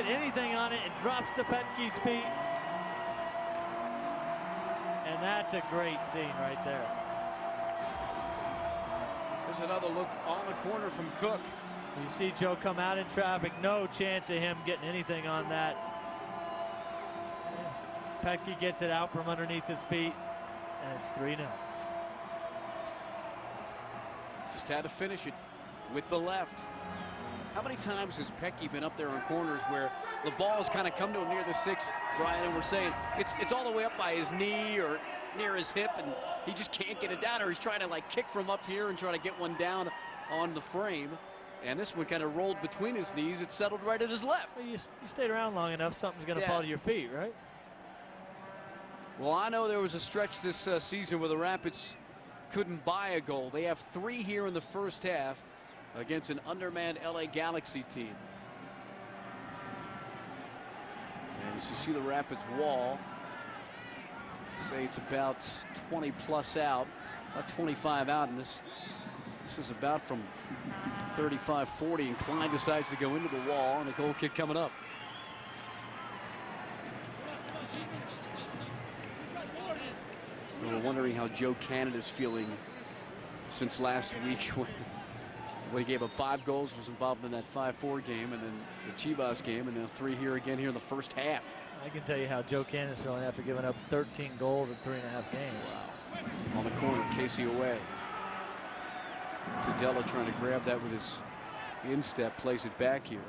anything on it. It drops to Petke's feet, and that's a great scene right there. There's another look on the corner from Cook. You see Joe come out in traffic. No chance of him getting anything on that. Petke gets it out from underneath his feet, and it's 3-0. Just had to finish it with the left. How many times has Petke been up there on corners where the ball has kind of come to him near the 6, Brian, and we're saying it's all the way up by his knee or near his hip, and he just can't get it down, or he's trying to like kick from up here and try to get one down on the frame. And this one kind of rolled between his knees. It settled right at his left. Well, you stayed around long enough, something's going to fall to your feet, right? Well, I know there was a stretch this season where the Rapids couldn't buy a goal. They have 3 here in the first half against an undermanned LA Galaxy team. And as you see the Rapids wall, say it's about 20 plus out, about 25 out in this This is about from 35-40, and Klein decides to go into the wall, and a goal kick coming up. So we're wondering how Joe Canada's feeling since last week when he gave up 5 goals, was involved in that 5-4 game, and then the Chivas game, and now 3 here again here in the first half. I can tell you how Joe Canada's feeling after giving up 13 goals in 3.5 games. Wow. On the corner, Casey away. Tadella trying to grab that with his instep, plays it back here.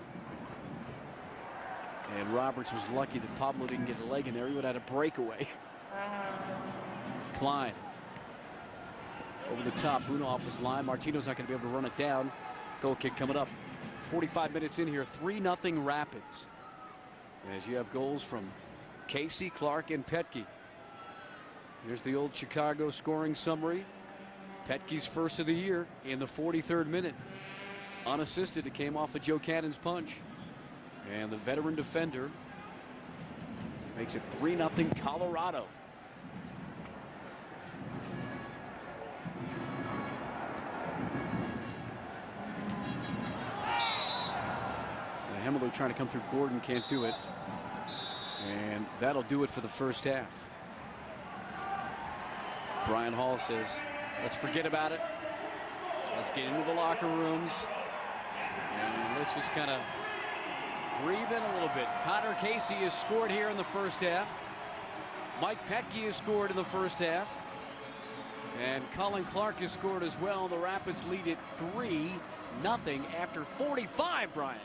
And Roberts was lucky that Pablo didn't get a leg in there. He would have had a breakaway. Klein over the top, Bruno off his line. Martino's not going to be able to run it down. Goal kick coming up. 45 minutes in here, 3-0 Rapids. As you have goals from Casey, Clark, and Petke. Here's the old Chicago scoring summary. Petke's first of the year in the 43rd minute. Unassisted, it came off of Joe Cannon's punch. And the veteran defender makes it 3-0 Colorado. Hemelo trying to come through Gordon, can't do it. And that'll do it for the first half. Brian Hall says, let's forget about it. Let's get into the locker rooms. And let's just kind of breathe in a little bit. Connor Casey has scored here in the first half. Mike Petke has scored in the first half. And Colin Clark has scored as well. The Rapids lead it 3-0 after 45, Brian.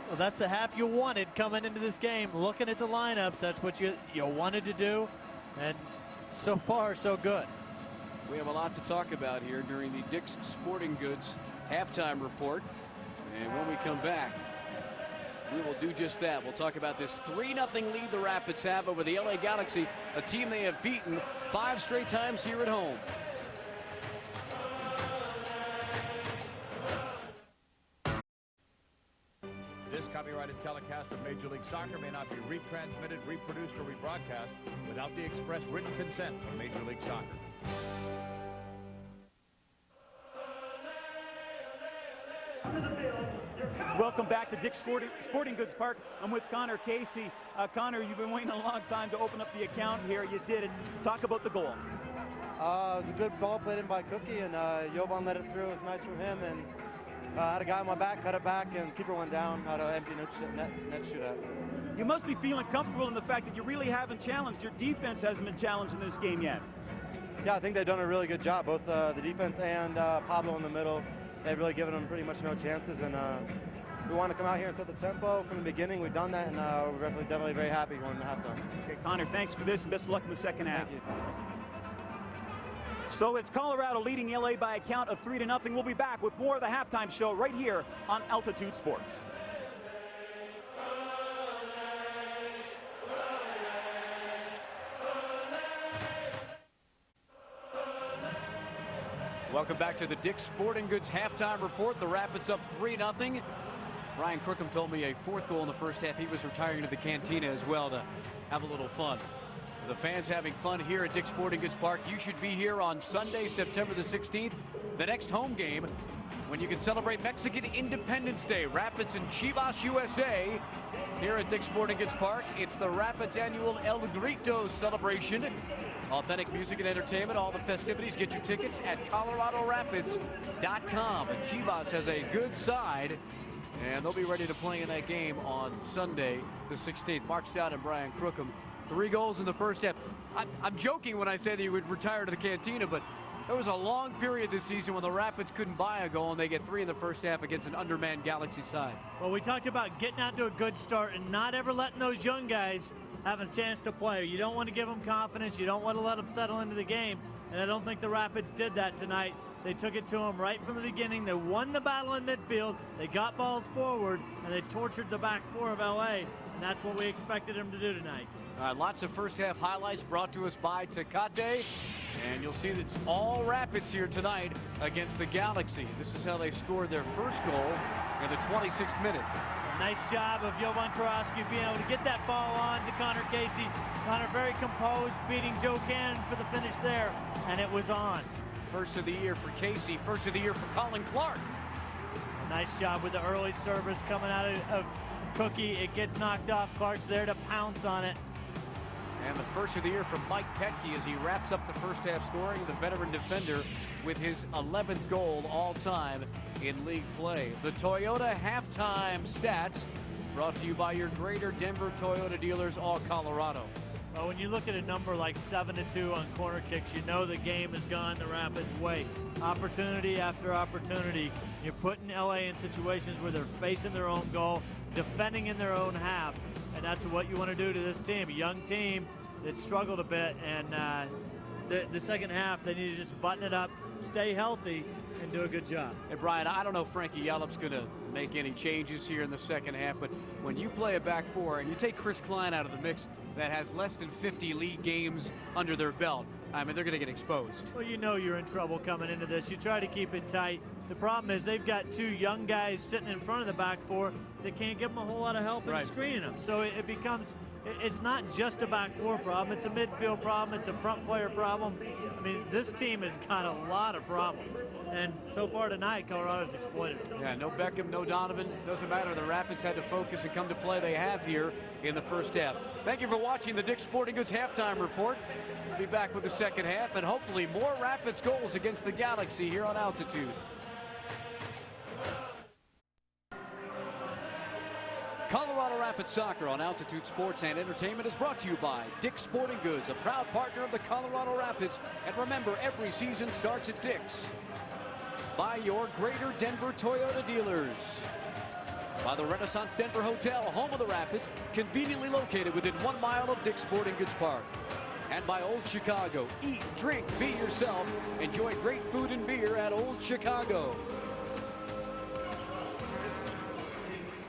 Well, that's the half you wanted coming into this game. Looking at the lineups, that's what you wanted to do. And so far, so good. We have a lot to talk about here during the Dick's Sporting Goods halftime report. And when we come back, we will do just that. We'll talk about this 3-0 lead the Rapids have over the LA Galaxy, a team they have beaten 5 straight times here at home. This copyrighted telecast of Major League Soccer may not be retransmitted, reproduced, or rebroadcast without the express written consent of Major League Soccer. Welcome back to Dick's Sporting Goods Park. I'm with Connor Casey. Connor, you've been waiting a long time to open up the account here. You did it. Talk about the goal. It was a good ball played in by Cookie, and Jovan let it through. It was nice from him, and I had a guy on my back, cut it back, and keeper went down. Had an empty net shootout. You must be feeling comfortable in the fact that you really haven't challenged. Your defense hasn't been challenged in this game yet. Yeah, I think they've done a really good job, both the defense and Pablo in the middle. They've really given them pretty much no chances, and we want to come out here and set the tempo from the beginning. We've done that, and we're definitely very happy going to halftime. Okay, Connor, thanks for this, and best of luck in the second half. Thank you. So it's Colorado leading LA by a count of 3-0. We'll be back with more of the halftime show right here on Altitude Sports. Welcome back to the Dick's Sporting Goods halftime report. The Rapids up 3-0. Brian Crookham told me a 4th goal in the first half. He was retiring to the cantina as well to have a little fun. The fans having fun here at Dick's Sporting Goods Park. You should be here on Sunday, September the 16th, the next home game, when you can celebrate Mexican Independence Day. Rapids and Chivas USA here at Dick's Sporting Goods Park. It's the Rapids annual El Grito celebration. Authentic music and entertainment, all the festivities. Get your tickets at ColoradoRapids.com. And Chivas has a good side, and they'll be ready to play in that game on Sunday, the 16th. Mark Stout and Brian Crookham. 3 goals in the first half. I'm joking when I say that he would retire to the cantina, but there was a long period this season when the Rapids couldn't buy a goal, and they get 3 in the first half against an undermanned Galaxy side. Well, we talked about getting out to a good start and not ever letting those young guys have a chance to play. You don't want to give them confidence. You don't want to let them settle into the game, and I don't think the Rapids did that tonight. They took it to them right from the beginning. They won the battle in midfield. They got balls forward, and they tortured the back 4 of LA, and that's what we expected them to do tonight. All right, lots of first half highlights brought to us by Tecate, and you'll see that it's all Rapids here tonight against the Galaxy. This is how they scored their first goal in the 26th minute. Nice job of Jovan Karofsky being able to get that ball on to Connor Casey. Connor very composed, beating Joe Cannon for the finish there, and it was on. First of the year for Casey, first of the year for Colin Clark. A nice job with the early service coming out of Cookie. It gets knocked off. Clark's there to pounce on it. And the first of the year from Mike Petke as he wraps up the first half scoring, the veteran defender with his 11th goal all time in league play. The Toyota halftime stats brought to you by your Greater Denver Toyota dealers, all Colorado. Well, when you look at a number like 7-2 on corner kicks, you know the game has gone the Rapids' way. Opportunity after opportunity. You're putting LA in situations where they're facing their own goal, defending in their own half, and that's what you want to do to this team. A young team that struggled a bit, and the second half, they need to just button it up, stay healthy, and do a good job. And Brian, I don't know if Frankie Yallop's going to make any changes here in the second half, but when you play a back four and you take Chris Klein out of the mix that has less than 50 league games under their belt, I mean, they're going to get exposed. Well, you know you're in trouble coming into this. You try to keep it tight. The problem is they've got two young guys sitting in front of the back four that can't give them a whole lot of help in screening them. So it becomes, it's not just a back four problem. It's a midfield problem. It's a front player problem. I mean, this team has got a lot of problems. And so far tonight, Colorado's exploited it. Yeah, no Beckham, no Donovan. Doesn't matter. The Rapids had to focus and come to play. They have here in the first half. Thank you for watching the Dick's Sporting Goods halftime report. We'll be back with the second half and hopefully more Rapids goals against the Galaxy here on Altitude. Colorado Rapids Soccer on Altitude Sports and Entertainment is brought to you by Dick's Sporting Goods, a proud partner of the Colorado Rapids. And remember, every season starts at Dick's. By your Greater Denver Toyota dealers. By the Renaissance Denver Hotel, home of the Rapids, conveniently located within 1 mile of Dick's Sporting Goods Park. And by Old Chicago. Eat, drink, be yourself. Enjoy great food and beer at Old Chicago.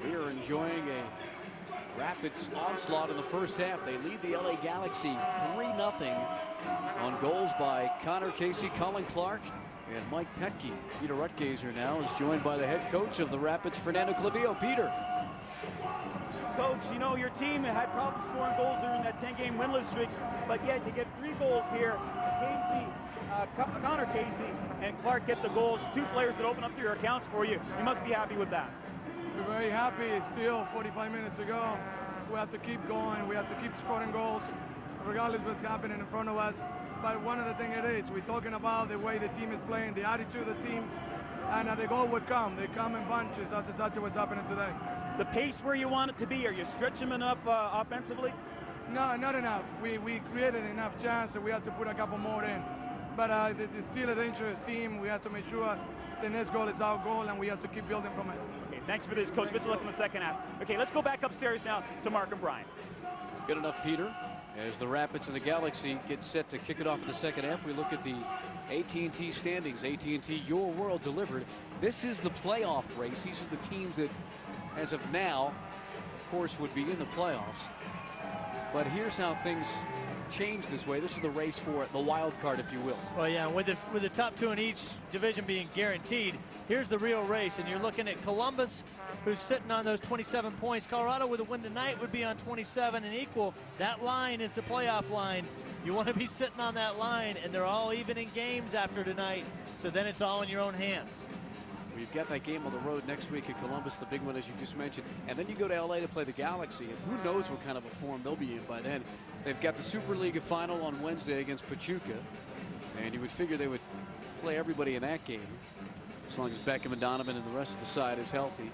We are enjoying a Rapids onslaught in the first half. They lead the LA Galaxy 3-0 on goals by Connor Casey, Colin Clark, and Mike Petke. Peter Rutgazer now is joined by the head coach of the Rapids, Fernando Clavillo. Peter. Coach, you know, your team had problems scoring goals during that 10-game winless streak, but yet you get 3 goals here. Connor Casey and Clark get the goals, 2 players that open up your accounts for you. You must be happy with that. We're very happy. It's still 45 minutes to go. We have to keep going. We have to keep scoring goals, regardless of what's happening in front of us. But one of the things it is, we're talking about the way the team is playing, the attitude of the team, and the goal would come. They come in bunches. That's exactly what's happening today. The pace where you want it to be, are you stretching them enough offensively? No, not enough. We created enough chance, and we have to put a couple more in. But it's still a dangerous team. We have to make sure the next goal is our goal, and we have to keep building from it. Okay, thanks for this, Coach. Best of luck in the second half. Okay, let's go back upstairs now to Mark and Brian. Good enough, Peter. As the Rapids and the Galaxy get set to kick it off in the second half, we look at the AT&T standings. AT&T, your world delivered. This is the playoff race. These are the teams that, as of now, of course, would be in the playoffs. But here's how things change this way. This is the race for the wild card, if you will. Well, yeah, with the top 2 in each division being guaranteed, here's the real race. And you're looking at Columbus, who's sitting on those 27 points. Colorado, with a win tonight, would be on 27 and equal. That line is the playoff line. You want to be sitting on that line, and they're all even in games after tonight. So then it's all in your own hands. We've got that game on the road next week at Columbus, the big one, as you just mentioned. And then you go to LA to play the Galaxy, and who knows what kind of a form they'll be in by then. They've got the Superliga final on Wednesday against Pachuca, and you would figure they would play everybody in that game, as long as Beckham and Donovan and the rest of the side is healthy.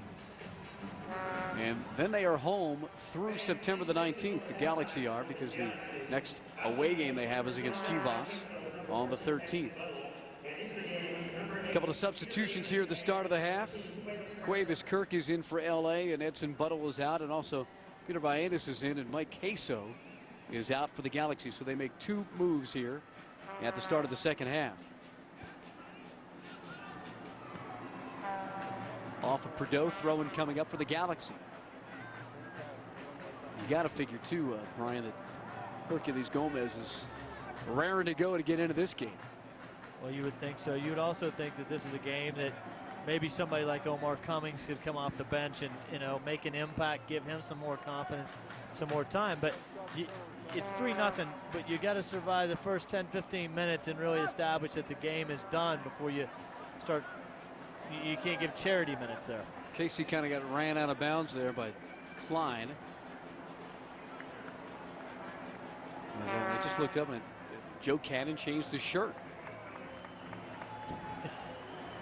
And then they are home through September the 19th, the Galaxy are, because the next away game they have is against Chivas on the 13th. A couple of substitutions here at the start of the half. Cuevas Kirk is in for LA, and Edson Buttle is out, and also Peter Vagenas is in, and Mike Queso is out for the Galaxy. So they make 2 moves here at the start of the second half. Off of Perdeau, throw-in coming up for the Galaxy. You got to figure, too, Brian, that Herculez Gomez is raring to go to get into this game. Well, you would think so. You would also think that this is a game that maybe somebody like Omar Cummings could come off the bench and, you know, make an impact, give him some more confidence, some more time. But it's 3-0, but you got to survive the first 10, 15 minutes and really establish that the game is done before you start. You can't give charity minutes there. Casey kind of got ran out of bounds there by Klein. I just looked up and Joe Cannon changed his shirt.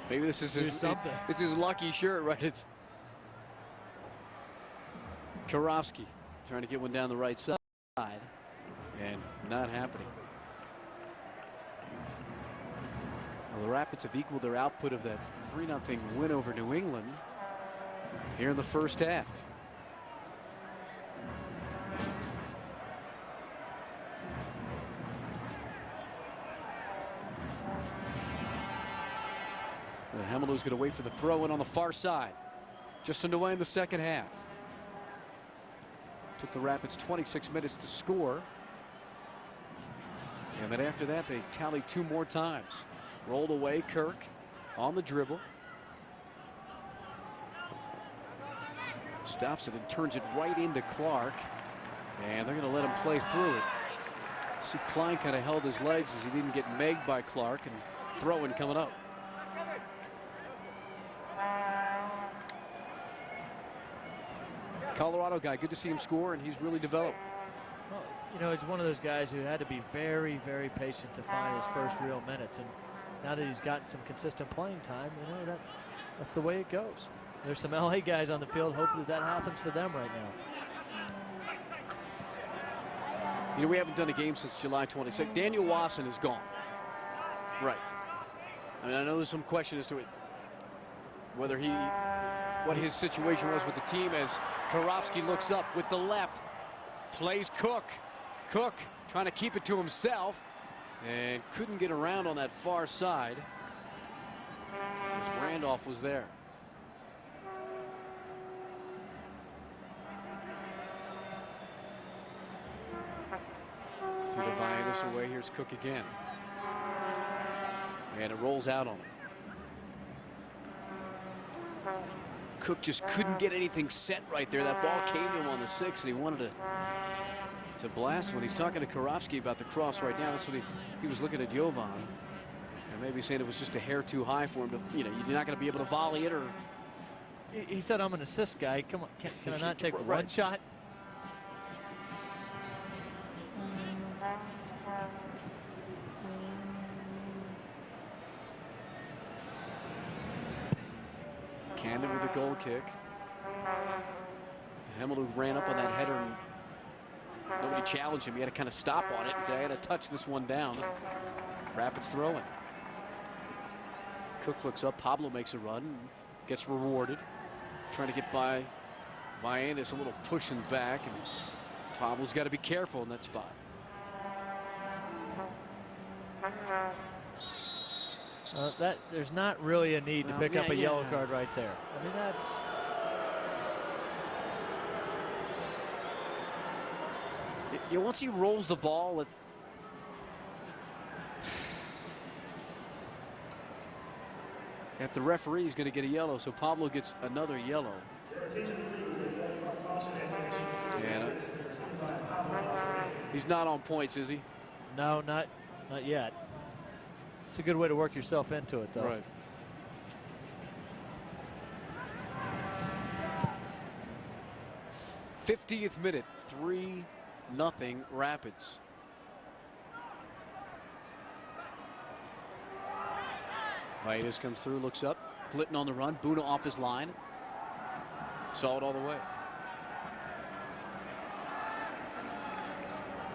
Maybe this is it's his lucky shirt, right? It's Karofsky trying to get one down the right side and not happening. Well, the Rapids have equaled their output of that 3-0 win over New England here in the first half. Hemelou's going to wait for the throw in on the far side. Just underway in the second half. Took the Rapids 26 minutes to score. And then after that, they tallied 2 more times. Rolled away, Kirk on the dribble. Stops it and turns it right into Clark. And they're going to let him play through it. See, Klein kind of held his legs as he didn't get megged by Clark, and throw-in coming up. Colorado guy, good to see him score, and he's really developed. Well, you know, he's one of those guys who had to be very, very patient to find his first real minutes, and now that he's gotten some consistent playing time, you know, that's the way it goes. There's some LA guys on the field. Hopefully that happens for them right now. You know, we haven't done a game since July 26th. Daniel Wasson is gone. Right. I mean, I know there's some question as to it, whether what his situation was with the team, as Karofsky looks up with the left, plays Cook. Cook trying to keep it to himself and couldn't get around on that far side as Randolph was there. To the Vianis away. Here's Cook again, and it rolls out on him. Cook just couldn't get anything set right there. That ball came to him on the 6, and he wanted to blast when he's talking to Karofsky about the cross right now. That's what he was looking at Jovan, and maybe saying it was just a hair too high for him to, you know, you're not going to be able to volley it. Or he said, "I'm an assist guy. Come on, can I not take one shot?" Cannon with a goal kick. Hemelou ran up on that header and nobody challenged him. He had to kind of stop on it and say, I had to touch this one down. Rapids throwing. Cook looks up. Pablo makes a run and gets rewarded. Trying to get by Vianis, a little pushing back, and Pablo's got to be careful in that spot. There's not really a need to pick up a yellow card right there. I mean, that's. Once he rolls the ball, if the referee is going to get a yellow, so Pablo gets another yellow. And he's not on points, is he? No, not yet. It's a good way to work yourself into it, though. Right. '50th minute, 3-0 Rapids. Vianis comes through, looks up. Glitton on the run. Buna off his line. Saw it all the way.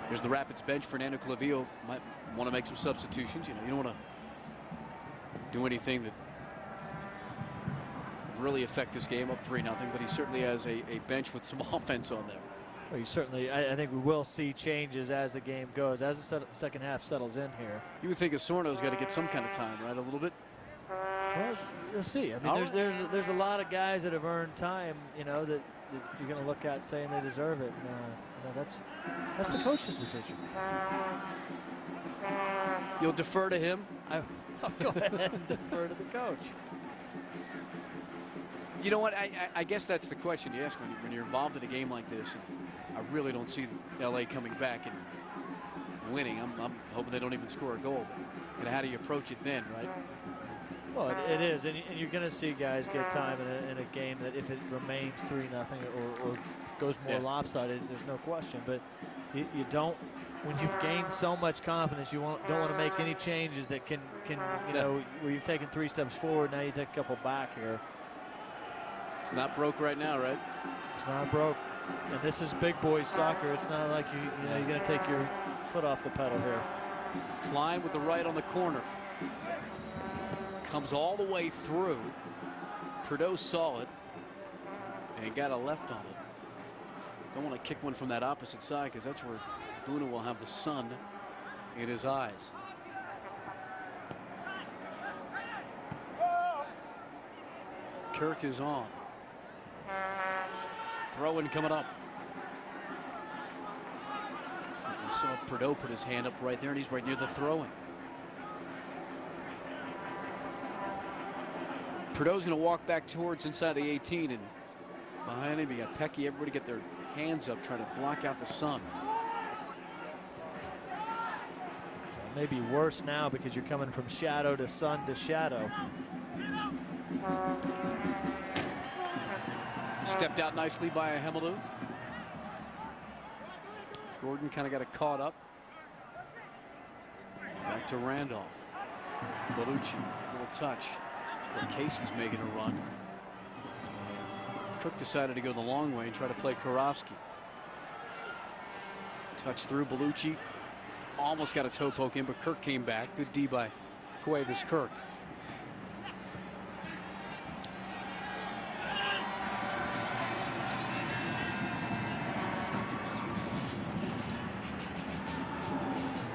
Here's the Rapids bench. Fernando Clavillo might want to make some substitutions. You know, you don't want to do anything that would really affect this game up 3-0, but he certainly has a bench with some offense on there. Well, you certainly, I think we will see changes as the game goes, as the second half settles in here. You would think Osorno's got to get some kind of time, right? A little bit. Well, you'll see. I mean, there's a lot of guys that have earned time, you know, that you're going to look at saying they deserve it. You know, that's the coach's decision. You'll defer to him? I'll go ahead and defer to the coach. You know what? I guess that's the question you ask when you're involved in a game like this. And I really don't see LA coming back and winning. I'm hoping they don't even score a goal. But how do you approach it then, right? Well, it is, and you're going to see guys get time in a game that if it remains 3-0 or goes more lopsided, there's no question. But you don't, when you've gained so much confidence, you don't want to make any changes that can you know, where you've taken 3 steps forward, now you take a couple back here. It's not broke right now, right? It's not broke. And this is big boys soccer. It's not like you're going to take your foot off the pedal here. Klein with the right on the corner. Comes all the way through. Prideaux saw it and got a left on it. Don't want to kick one from that opposite side because that's where Buna will have the sun in his eyes. Kirk is on. Throw-in coming up. You saw Prideaux put his hand up right there, and he's right near the throw-in. Prideaux's going to walk back towards inside the 18, and behind him you got Pecky. Everybody get their hands up trying to block out the sun. Maybe worse now because you're coming from shadow to sun to shadow. Stepped out nicely by Hemelu. Gordon kind of got it caught up. Back to Randolph. Bellucci, little touch. Well, Casey's making a run. Cook decided to go the long way and try to play Karofsky. Touch through Bellucci. Almost got a toe poke in, but Kirk came back. Good D by Cuevas Kirk.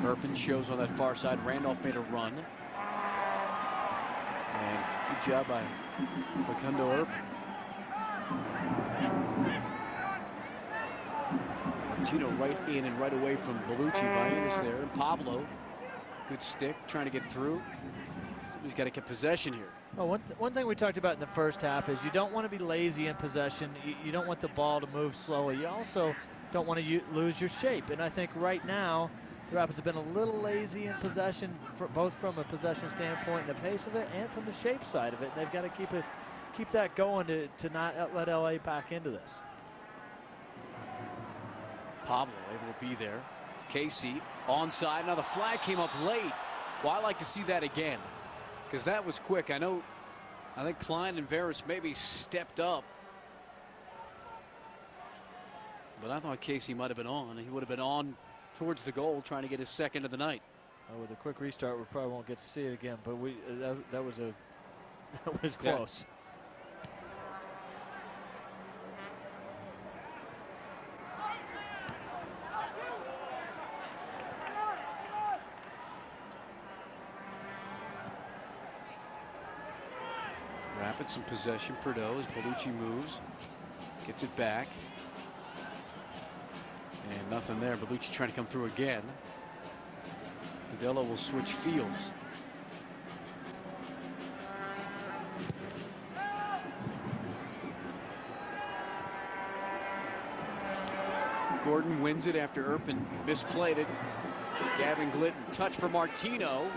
Urban shows on that far side. Randolph made a run. And good job by Facundo Urban. Martino right in and right away from Bellucci. Valles there. And Pablo, good stick, trying to get through. Somebody's got to get possession here. Well, one thing we talked about in the first half is you don't want to be lazy in possession. You don't want the ball to move slowly. You also don't want to lose your shape. And I think right now, the Rapids have been a little lazy in possession, both from a possession standpoint and the pace of it, and from the shape side of it. And they've got to keep that going to not let LA back into this. Pablo able to be there. Casey onside. Now the flag came up late. Well, I like to see that again because that was quick. I think Klein and Veras maybe stepped up, but I thought Casey might have been on. He would have been on towards the goal, trying to get his second of the night. With a quick restart, we probably won't get to see it again, but that was close. Rapids in possession. Prideaux as Bellucci moves, gets it back. And nothing there. Bellucci trying to come through again. Padilla will switch fields. Gordon wins it after Urban misplayed it. Gavin Glidden touch for Martino.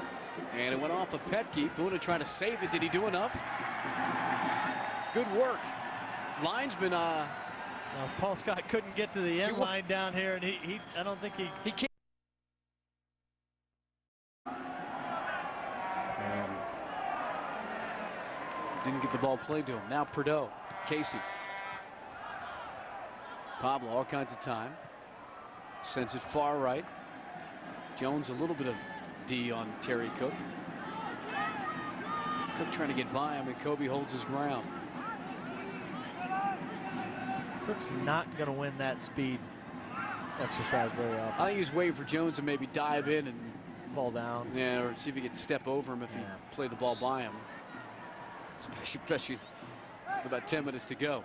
And it went off of Petke. Buna trying to save it. Did he do enough? Good work. Linesman Paul Scott couldn't get to the end line down here, and I don't think he can't. Didn't get the ball played to him. Now Prideaux, Casey. Pablo, all kinds of time. Sends it far right. Jones, a little bit of D on Terry Cook. Cook trying to get by him, and Kobe holds his ground. Cook's not going to win that speed exercise very often. I think he's waiting for Jones to maybe dive in and fall down. Yeah, or see if he could step over him if he played the ball by him. Especially with about 10 minutes to go.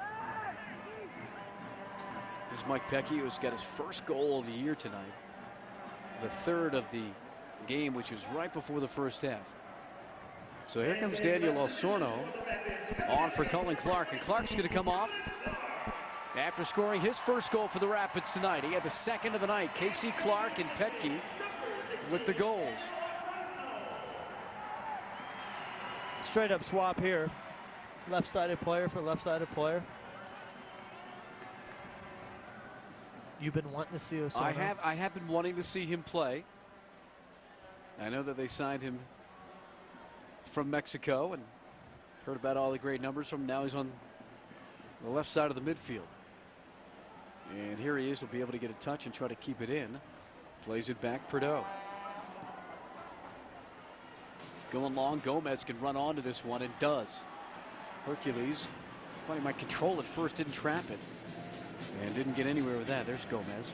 This is Mike Pecky, who's got his first goal of the year tonight. The third of the game, which was right before the first half. So here comes Daniel Osorno on for Cullen Clark, and Clark's going to come off after scoring his first goal for the Rapids tonight. He had the second of the night. Casey Clark and Petke with the goals. Straight up swap here. Left-sided player for left-sided player. You've been wanting to see Osorno? I have been wanting to see him play. I know that they signed him from Mexico and heard about all the great numbers from him. Now he's on the left side of the midfield. And here he is. He'll be able to get a touch and try to keep it in. Plays it back, Prideaux. Going long, Gomez can run onto this one and does. Hercules, thought he might control it first, didn't trap it. And didn't get anywhere with that. There's Gomez.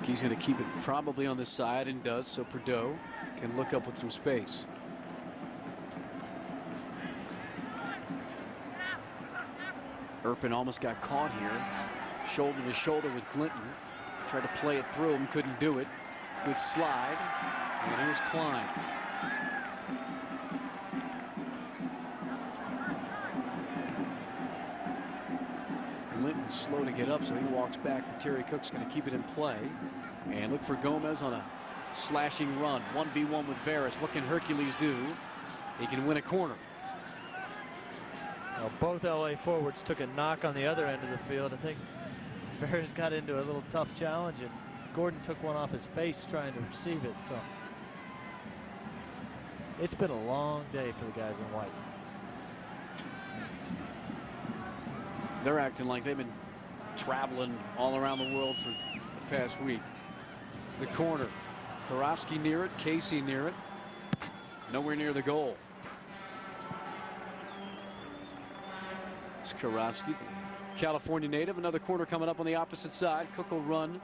He's going to keep it probably on this side and does, so Prideaux can look up with some space. Urpin almost got caught here. Shoulder to shoulder with Glinton. Tried to play it through him, couldn't do it. Good slide. And here's Klein. Glinton's slow to get up, so he walks back. Terry Cook's going to keep it in play. And look for Gomez on a slashing run. 1v1 with Veras. What can Hercules do? He can win a corner. Well, both LA forwards took a knock on the other end of the field. I think Veras got into a little tough challenge, and Gordon took one off his face trying to receive it. So it's been a long day for the guys in white. They're acting like they've been traveling all around the world for the past week. The corner. Karofsky near it. Casey near it. Nowhere near the goal. It's Karofsky, California native. Another corner coming up on the opposite side. Cook will run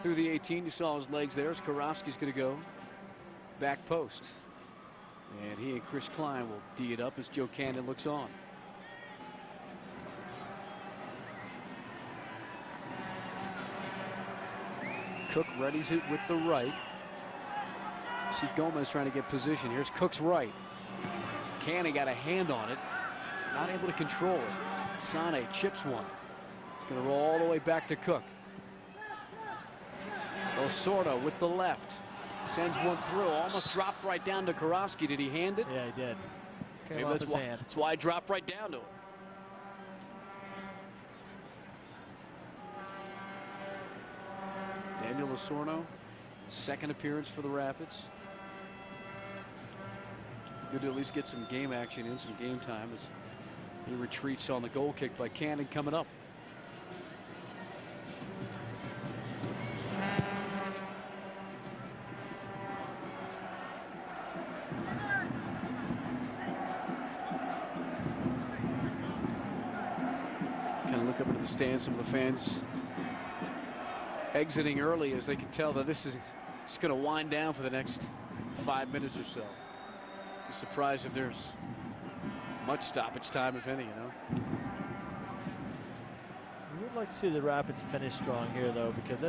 through the 18. You saw his legs there. Karofsky's going to go back post. And he and Chris Klein will D it up as Joe Cannon looks on. Cook readies it with the right. See Gomez trying to get position. Here's Cook's right. Cannon got a hand on it. Not able to control it. Sane chips one. It's going to roll all the way back to Cook. Osorno with the left. Sends one through. Almost dropped right down to Karofsky. Did he hand it? Yeah, he did. Maybe that's why I dropped right down to him. Daniel Osorno, second appearance for the Rapids. Good to at least get some game action in, some game time as he retreats on the goal kick by Cannon coming up. Kind of look up into the stands, some of the fans exiting early as they can tell that this is going to wind down for the next 5 minutes or so. Be surprised if there's much stoppage time, if any, you know. We would like to see the Rapids finish strong here, though, because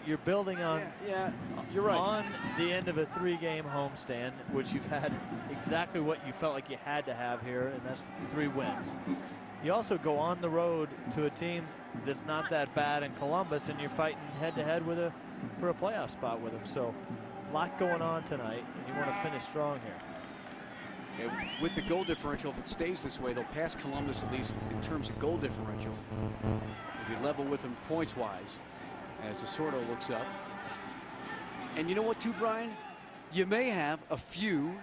you're building on you're right. On the end of a 3-game homestand, which you've had exactly what you felt like you had to have here, and that's 3 wins. You also go on the road to a team that's not that bad in Columbus, and you're fighting head-to-head with for a playoff spot with them. So a lot going on tonight, and you want to finish strong here. And with the goal differential, if it stays this way, they'll pass Columbus at least in terms of goal differential. They'll be level with them points-wise as Osorno looks up. And you know what, too, Brian? You may have a few,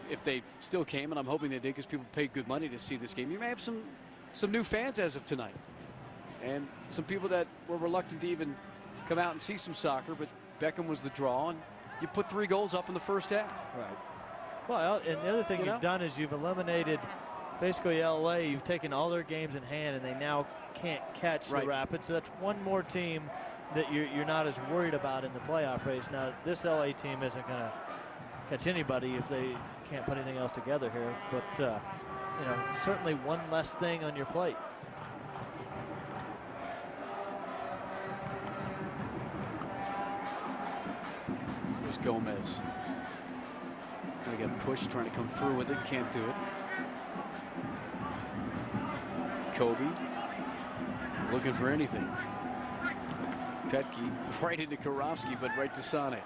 if they still came, and I'm hoping they did because people paid good money to see this game, you may have some new fans as of tonight. And some people that were reluctant to even come out and see some soccer, but Beckham was the draw, and you put 3 goals up in the first half. Right. Well, and the other thing you've done is you've eliminated basically LA. You've taken all their games in hand, and they now can't catch the Rapids. So that's one more team that you're not as worried about in the playoff race. Now, this LA team isn't going to catch anybody if they can't put anything else together here. But you know, certainly one less thing on your plate. There's Gomez. Gonna get pushed, trying to come through with it, can't do it. Kobe looking for anything. Petke right into Karofsky, but right to Sane.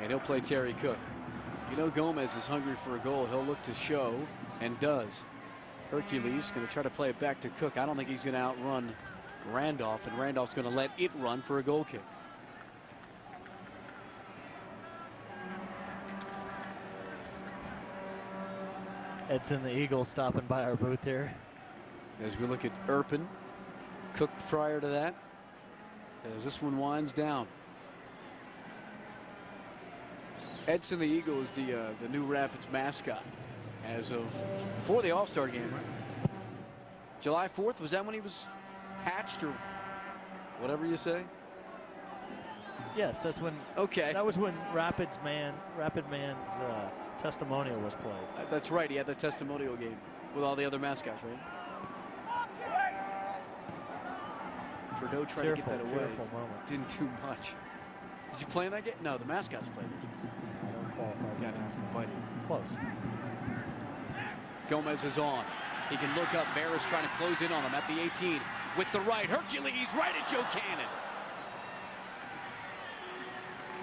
And he'll play Terry Cook. You know Gomez is hungry for a goal. He'll look to show, and does. Hercules going to try to play it back to Cook. I don't think he's going to outrun Randolph, and Randolph's going to let it run for a goal kick. Edson, the Eagle, stopping by our booth here. As we look at Erpin, Cook prior to that, as this one winds down. Edson the Eagle is the new Rapids mascot as of before the All-Star game, right? July 4th, was that when he was hatched or whatever you say? Yes, that's when. Okay. That was when Rapid Man's testimonial was played. That's right. He had the testimonial game with all the other mascots, right? Trudeau tried to get that away. Didn't do much. Did you play in that game? No, the mascots played it. I don't qualify. Got invited. Close. Gomez is on. He can look up. Barris trying to close in on him at the 18 with the right. Hercules right at Joe Cannon.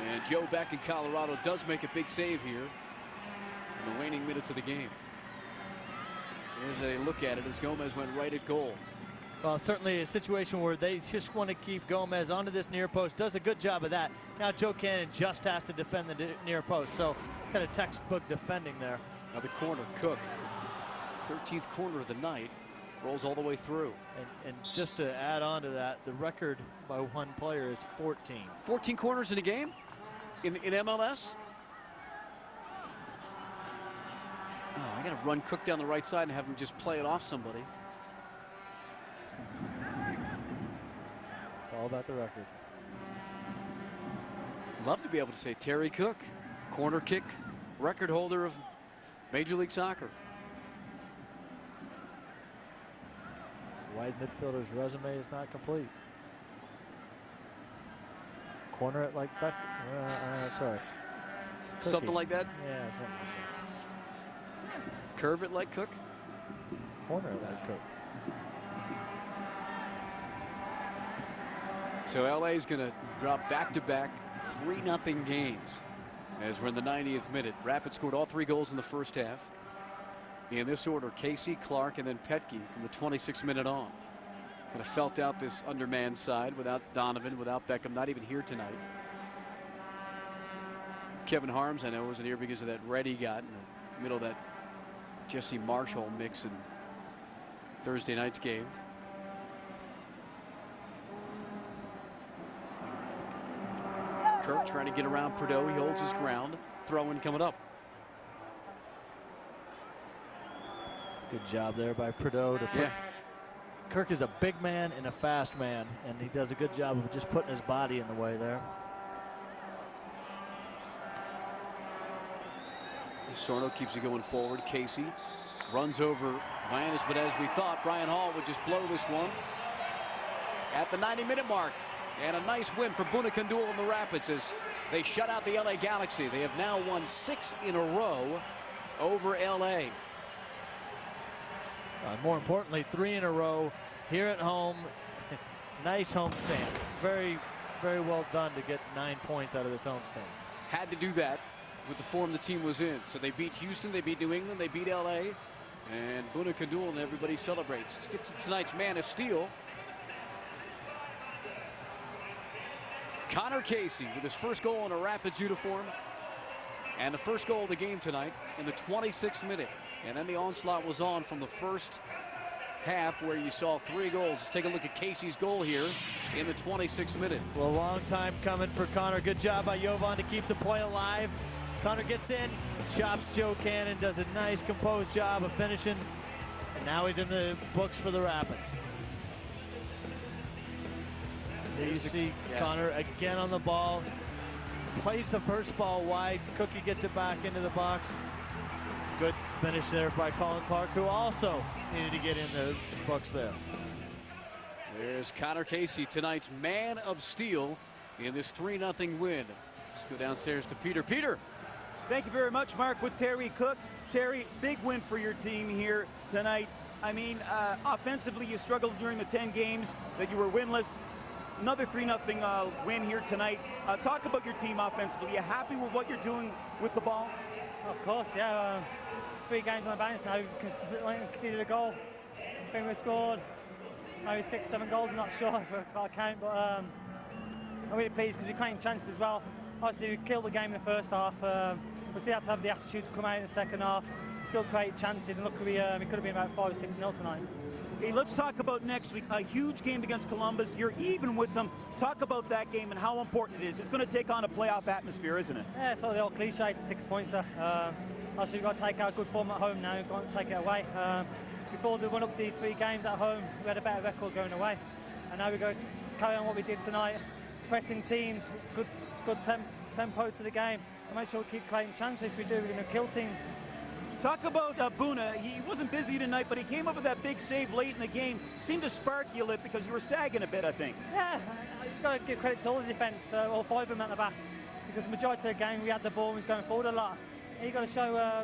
And Joe back in Colorado does make a big save here in the waning minutes of the game. Here's a look at it as Gomez went right at goal. Well, certainly a situation where they just want to keep Gomez onto this near post. Does a good job of that. Now Joe Cannon just has to defend the near post. So kind of textbook defending there. Now the corner, Cook. 13th corner of the night. Rolls all the way through. And just to add on to that, the record by one player is 14. 14 corners in a game? In MLS? Oh, I got to run Cook down the right side and have him just play it off somebody. It's all about the record. Love to be able to say Terry Cook, corner kick record holder of Major League Soccer. Wide midfielder's resume is not complete. Corner it like that. Sorry. Cookie. Something like that? Yeah, something like that. Curve it like Cook? Corner it like Cook. So LA is going to drop back-to-back 3-0 games as we're in the 90th minute. Rapids scored all 3 goals in the first half. In this order, Casey, Clark, and then Petke from the 26th minute on. Kind of felt out this undermanned side without Donovan, without Beckham, not even here tonight. Kevin Harms, I know, wasn't here because of that red he got in the middle of that Jesse Marshall mix in Thursday night's game. Kirk trying to get around Prideaux. He holds his ground. Throw-in coming up. Good job there by Prideaux to put. Kirk is a big man and a fast man, and he does a good job of just putting his body in the way there. Sorno keeps it going forward. Casey runs over Hyannis, but as we thought, Brian Hall would just blow this one at the 90-minute mark. And a nice win for Bunakandul and the Rapids as they shut out the LA Galaxy. They have now won 6 in a row over LA. More importantly, 3 in a row here at home. Nice home stand. Very, very well done to get 9 points out of this home stand. Had to do that with the form the team was in. So they beat Houston, they beat New England, they beat LA. And Bunakandul and everybody celebrates. Let's get to tonight's Man of Steel. Connor Casey with his first goal in a Rapids uniform. And the first goal of the game tonight in the 26th minute. And then the onslaught was on from the first half where you saw 3 goals. Let's take a look at Casey's goal here in the 26th minute. Well, a long time coming for Connor. Good job by Jovan to keep the play alive. Connor gets in, chops Joe Cannon, does a nice composed job of finishing. And now he's in the books for the Rapids. There you see Connor again on the ball. Plays the first ball wide. Cookie gets it back into the box. Good finish there by Colin Clark, who also needed to get in the books there. There's Connor Casey, tonight's man of steel in this 3-0 win. Let's go downstairs to Peter. Peter. Thank you very much, Mark, with Terry Cook. Terry, big win for your team here tonight. I mean, offensively, you struggled during the 10 games that you were winless. Another 3-0 win here tonight. Talk about your team offensively. Are you happy with what you're doing with the ball? Of course, yeah. 3 games on the bounce now. We've conceded a goal. I think we've scored maybe 6-7 goals. I'm not sure if I count, but I'm really pleased because we're creating chances as well. Obviously, we killed the game in the first half. We still have to have the attitude to come out in the second half. Still create chances, and look, we could have been about 5 or 6-0 tonight. Hey, let's talk about next week. A huge game against Columbus. You're even with them. Talk about that game and how important it is. It's going to take on a playoff atmosphere, isn't it? Yeah, it's all the old cliche, it's a 6-pointer. Obviously, we've got to take our good form at home now. We've got to take it away. Before we went up to these 3 games at home, we had a better record going away. And now we're going to carry on what we did tonight. Pressing teams, good tempo to the game. And make sure we keep creating chances. If we do, we're going to kill teams. Talk about Buna. He wasn't busy tonight, but he came up with that big save late in the game. Seemed to spark you a bit because you were sagging a bit, I think. Yeah, you've got to give credit to all the defence, all 5 of them at the back. Because the majority of the game, we had the ball and we was going forward a lot. You've got to show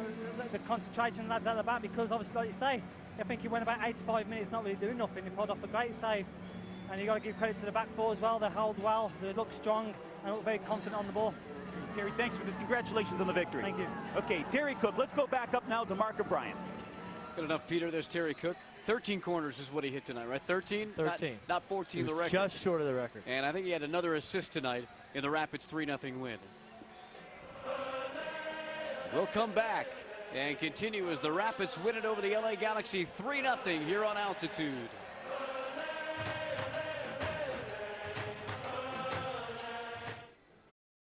the concentration lads at the back because obviously, like you say, I think he went about 85 minutes not really doing nothing. He pulled off a great save. And you've got to give credit to the back four as well. They hold well, they look strong, and look very confident on the ball. Terry, thanks for this. Congratulations on the victory. Thank you. Okay, Terry Cook. Let's go back up now to Mark O'Brien. Good enough, Peter. There's Terry Cook. 13 corners is what he hit tonight, right? 13? 13. Not 14, the record. Just short of the record. And I think he had another assist tonight in the Rapids 3-0 win. We'll come back and continue as the Rapids win it over the LA Galaxy 3-0 here on Altitude.